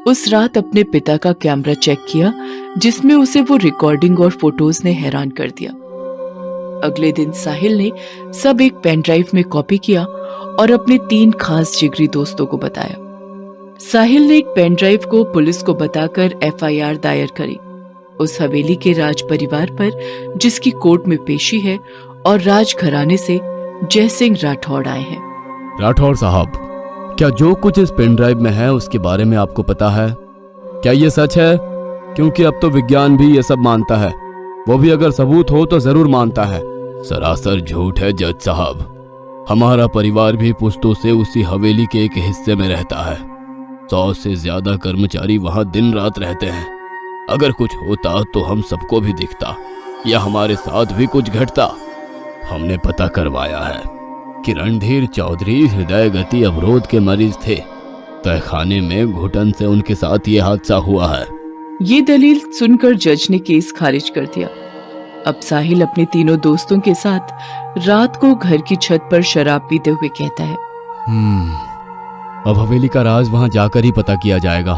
उस रात अपने पिता का कैमरा चेक किया, जिसमें उसे वो रिकॉर्डिंग और फोटोज ने हैरान कर दिया। अगले दिन साहिल ने सब एक पेन ड्राइव में कॉपी किया और अपने 3 खास जिगरी दोस्तों को बताया। साहिल ने एक पेन ड्राइव को पुलिस को बताकर FIR दायर करी उस हवेली के राज परिवार पर, जिसकी कोर्ट में पेशी है और राज घराने से जय सिंह राठौड़ आए हैं। राठौड़ साहब, क्या जो कुछ इस पेन ड्राइव में है उसके बारे में आपको पता है? क्या ये सच है? क्योंकि अब तो विज्ञान भी ये सब मानता है, वो भी अगर सबूत हो तो जरूर मानता है। सरासर झूठ है जज साहब। हमारा परिवार भी पुश्तों से उसी हवेली के एक हिस्से में रहता है। 100 से ज्यादा कर्मचारी वहां दिन रात रहते हैं। अगर कुछ होता तो हम सबको भी दिखता या हमारे साथ भी कुछ घटता। हमने पता करवाया है कि रणधीर चौधरी हृदय गति अवरोध के मरीज थे। तहखाने में घुटन से उनके साथ ये हादसा हुआ है। ये दलील सुनकर जज ने केस खारिज कर दिया। अब साहिल अपने तीनों दोस्तों के साथ रात को घर की छत पर शराब पीते हुए कहता है, अब हवेली का राज वहां जाकर ही पता किया जाएगा।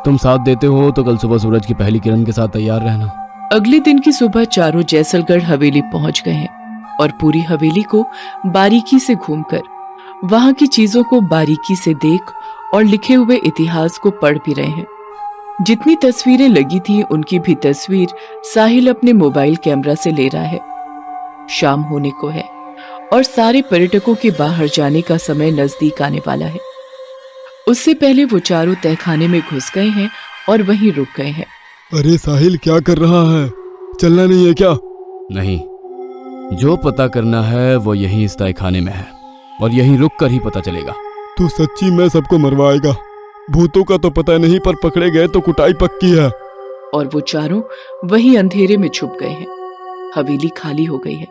तुम साथ देते हो तो कल सुबह सूरज की पहली किरण के साथ तैयार रहना। अगले दिन की सुबह चारों जैसलगढ़ हवेली पहुंच गए हैं और पूरी हवेली को बारीकी से घूमकर वहां की चीजों को बारीकी से देख और लिखे हुए इतिहास को पढ़ भी रहे हैं। जितनी तस्वीरें लगी थी उनकी भी तस्वीर साहिल अपने मोबाइल कैमरा से ले रहा है। शाम होने को है और सारे पर्यटकों के बाहर जाने का समय नजदीक आने वाला है। उससे पहले वो चारों तहखाने में घुस गए हैं और वहीं रुक गए हैं। अरे साहिल, क्या कर रहा है? चलना नहीं है क्या? नहीं, जो पता करना है वो यहीं इस तहखाने में है और यहीं रुक कर ही पता चलेगा। तू सच्ची में सबको मरवाएगा? भूतों का तो पता नहीं, पर पकड़े गए तो कुटाई पक्की है। और वो चारों वहीं अंधेरे में छुप गए हैं। हवेली खाली हो गई है।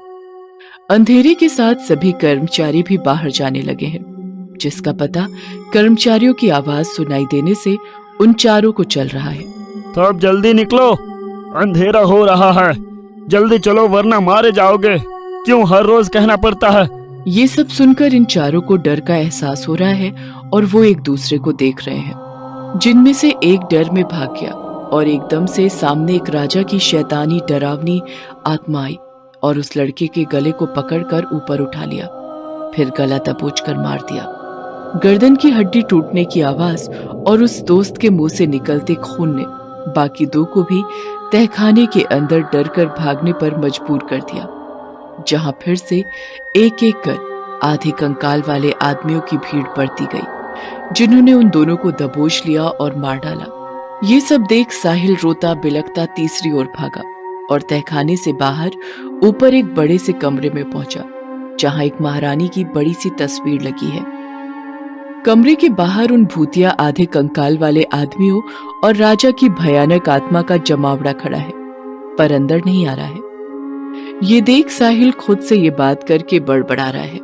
अंधेरे के साथ सभी कर्मचारी भी बाहर जाने लगे हैं, जिसका पता कर्मचारियों की आवाज सुनाई देने से उन चारों को चल रहा है। तो अब जल्दी निकलो, अंधेरा हो रहा है। जल्दी चलो वरना मारे जाओगे। क्यों हर रोज कहना पड़ता है? ये सब सुनकर इन चारों को डर का एहसास हो रहा है और वो एक दूसरे को देख रहे हैं, जिनमें से एक डर में भाग गया और एकदम से सामने एक राजा की शैतानी डरावनी आत्मा आई और उस लड़के के गले को पकड़कर ऊपर उठा लिया, फिर गला दबोचकर मार दिया। गर्दन की हड्डी टूटने की आवाज और उस दोस्त के मुंह से निकलते खून ने बाकी 2 को भी तहखाने के अंदर डर कर भागने पर मजबूर कर दिया, जहां फिर से एक एक कर आधे कंकाल वाले आदमियों की भीड़ बढ़ती गई, जिन्होंने उन दोनों को दबोच लिया और मार डाला। ये सब देख साहिल रोता बिलखता तीसरी ओर भागा और तहखाने से बाहर ऊपर एक बड़े से कमरे में पहुंचा, जहां एक महारानी की बड़ी सी तस्वीर लगी है। कमरे के बाहर उन भूतिया आधे कंकाल वाले आदमियों और राजा की भयानक आत्मा का जमावड़ा खड़ा है, पर अंदर नहीं आ रहा है। ये देख साहिल खुद से ये बात करके बड़बड़ा रहा है।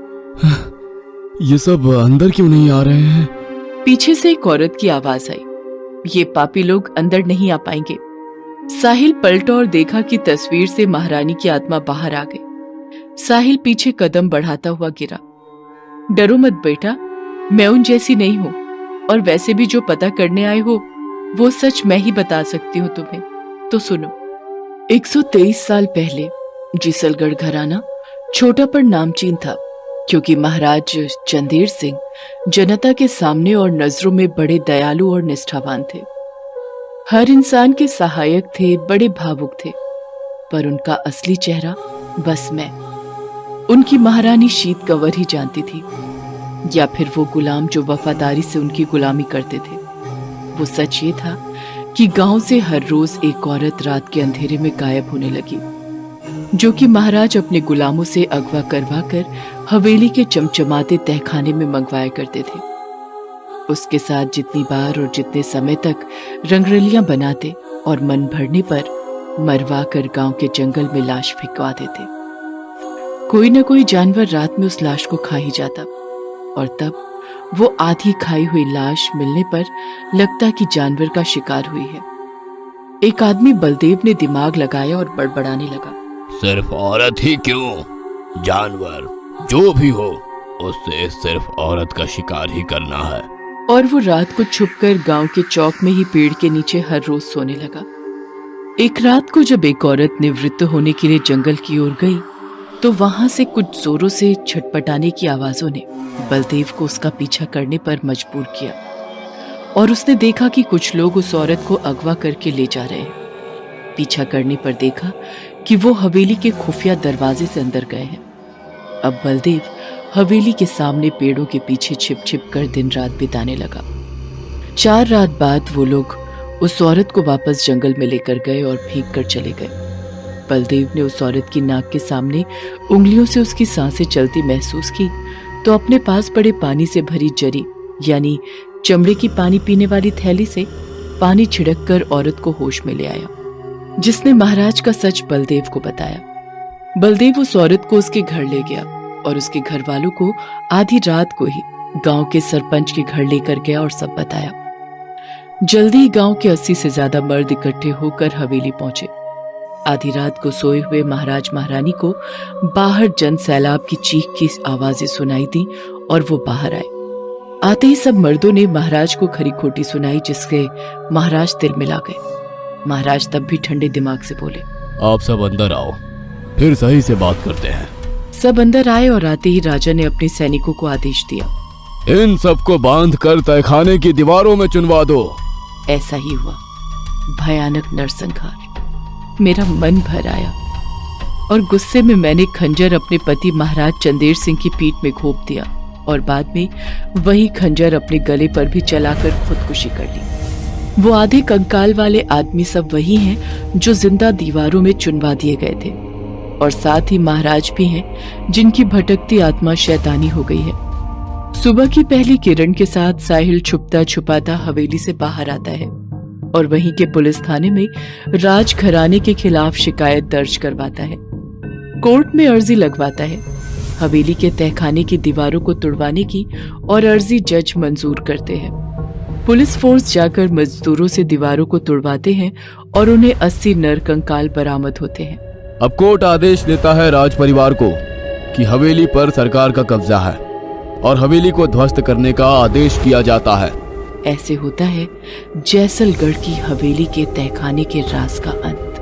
ये सब अंदर क्यों नहीं आ रहे हैं? पीछे से एक औरत की आवाज आई, ये पापी लोग अंदर नहीं आ पाएंगे। साहिल पलटा और देखा कि तस्वीर से महारानी की आत्मा बाहर आ गई। साहिल पीछे कदम बढ़ाता हुआ गिरा। डरो मत बेटा, मैं उन जैसी नहीं हूं, और वैसे भी जो पता करने आए हो वो सच मैं ही बता सकती हूँ तुम्हें, तो सुनो। 123 साल पहले जिसलगढ़ घराना छोटा पर नामचीन था, क्योंकि महाराज चंदेर सिंह जनता के सामने और नजरों में बड़े दयालु और निष्ठावान थे। हर इंसान के सहायक थे, बड़े भावुक थे, पर उनका असली चेहरा बस मैं, उनकी महारानी शीत कंवर ही जानती थी, या फिर वो गुलाम जो वफादारी से उनकी गुलामी करते थे। वो सच ये था कि गांव से हर रोज एक औरत रात के अंधेरे में गायब होने लगी, जो कि महाराज अपने गुलामों से अगवा करवा कर हवेली के चमचमाते तहखाने में मंगवाया करते थे। उसके साथ जितनी बार और जितने समय तक रंगरलियां बनाते और मन भरने पर मरवा कर गांव के जंगल में लाश फेंकवा देते। कोई न कोई जानवर रात में उस लाश को खा ही जाता, और तब वो आधी खाई हुई लाश मिलने पर लगता कि जानवर का शिकार हुई है। एक आदमी बलदेव ने दिमाग लगाया और बड़बड़ाने लगा, सिर्फ औरत ही क्यों, जानवर जो भी हो, उससे सिर्फ औरत का शिकार ही करना है। और वो रात को छुपकर गांव के चौक में ही पेड़ के नीचे हर रोज सोने लगा। एक रात को जब एक औरत निवृत्त होने के लिए जंगल की ओर गई, तो वहां से कुछ जोरों से छटपटाने की आवाजों ने बलदेव को उसका पीछा करने पर मजबूर किया, और उसने देखा कि कुछ लोग उस औरत को अगवा करके ले जा रहे हैं। पीछा करने पर देखा कि वो हवेली के खुफिया दरवाजे से अंदर गए हैं। अब बलदेव हवेली के सामने पेड़ों के पीछे छिप छिप कर दिन रात बिताने लगा। 4 रात बाद वो लोग उस औरत को वापस जंगल में लेकर गए और फेंक कर चले गए। बलदेव ने उस औरत की नाक के सामने उंगलियों से उसकी सांसें चलती महसूस की, तो अपने पास पड़े पानी से भरी जरी यानी चमड़े की पानी पीने वाली थैली से पानी छिड़क कर औरत को होश में ले आया, जिसने महाराज का सच बलदेव को बताया। बलदेव उस औरत को उसके घर ले गया और उसके घर वालों को आधी रात को ही गांव के सरपंच के घर लेकर गया और सब बताया। जल्दी ही गांव के 80 से ज्यादा मर्द इकट्ठे होकर हवेली पहुंचे। आधी रात को सोए हुए महाराज महारानी को बाहर जन सैलाब की चीख की आवाजें सुनाई दी और वो बाहर आए। आते ही सब मर्दों ने महाराज को खरी खोटी सुनाई, जिसके महाराज तिल मिला गए। महाराज तब भी ठंडे दिमाग से बोले, आप सब अंदर आओ, फिर सही से बात करते हैं। सब अंदर आए और आते ही राजा ने अपने सैनिकों को आदेश दिया, इन सबको बांध कर तहखाने की दीवारों में चुनवा दो। ऐसा ही हुआ। भयानक नरसंहार। मेरा मन भर आया और गुस्से में मैंने खंजर अपने पति महाराज चंदेर सिंह की पीठ में घोंप दिया और बाद में वही खंजर अपने गले पर भी चलाकर खुदकुशी कर ली। वो आधे कंकाल वाले आदमी सब वही हैं जो जिंदा दीवारों में चुनवा दिए गए थे, और साथ ही महाराज भी हैं जिनकी भटकती आत्मा शैतानी हो गई है। सुबह की पहली किरण के साथ साहिल छुपता छुपाता हवेली से बाहर आता है और वहीं के पुलिस थाने में राज घराने के खिलाफ शिकायत दर्ज करवाता है। कोर्ट में अर्जी लगवाता है। हवेली के तहखाने की दीवारों को तुड़वाने की और अर्जी जज मंजूर करते हैं। पुलिस फोर्स जाकर मजदूरों से दीवारों को तुड़वाते हैं और उन्हें 80 नर कंकाल बरामद होते हैं। अब कोर्ट आदेश देता है राज परिवार को कि हवेली पर सरकार का कब्जा है और हवेली को ध्वस्त करने का आदेश किया जाता है। ऐसे होता है जैसलगढ़ की हवेली के तहखाने के राज का अंत।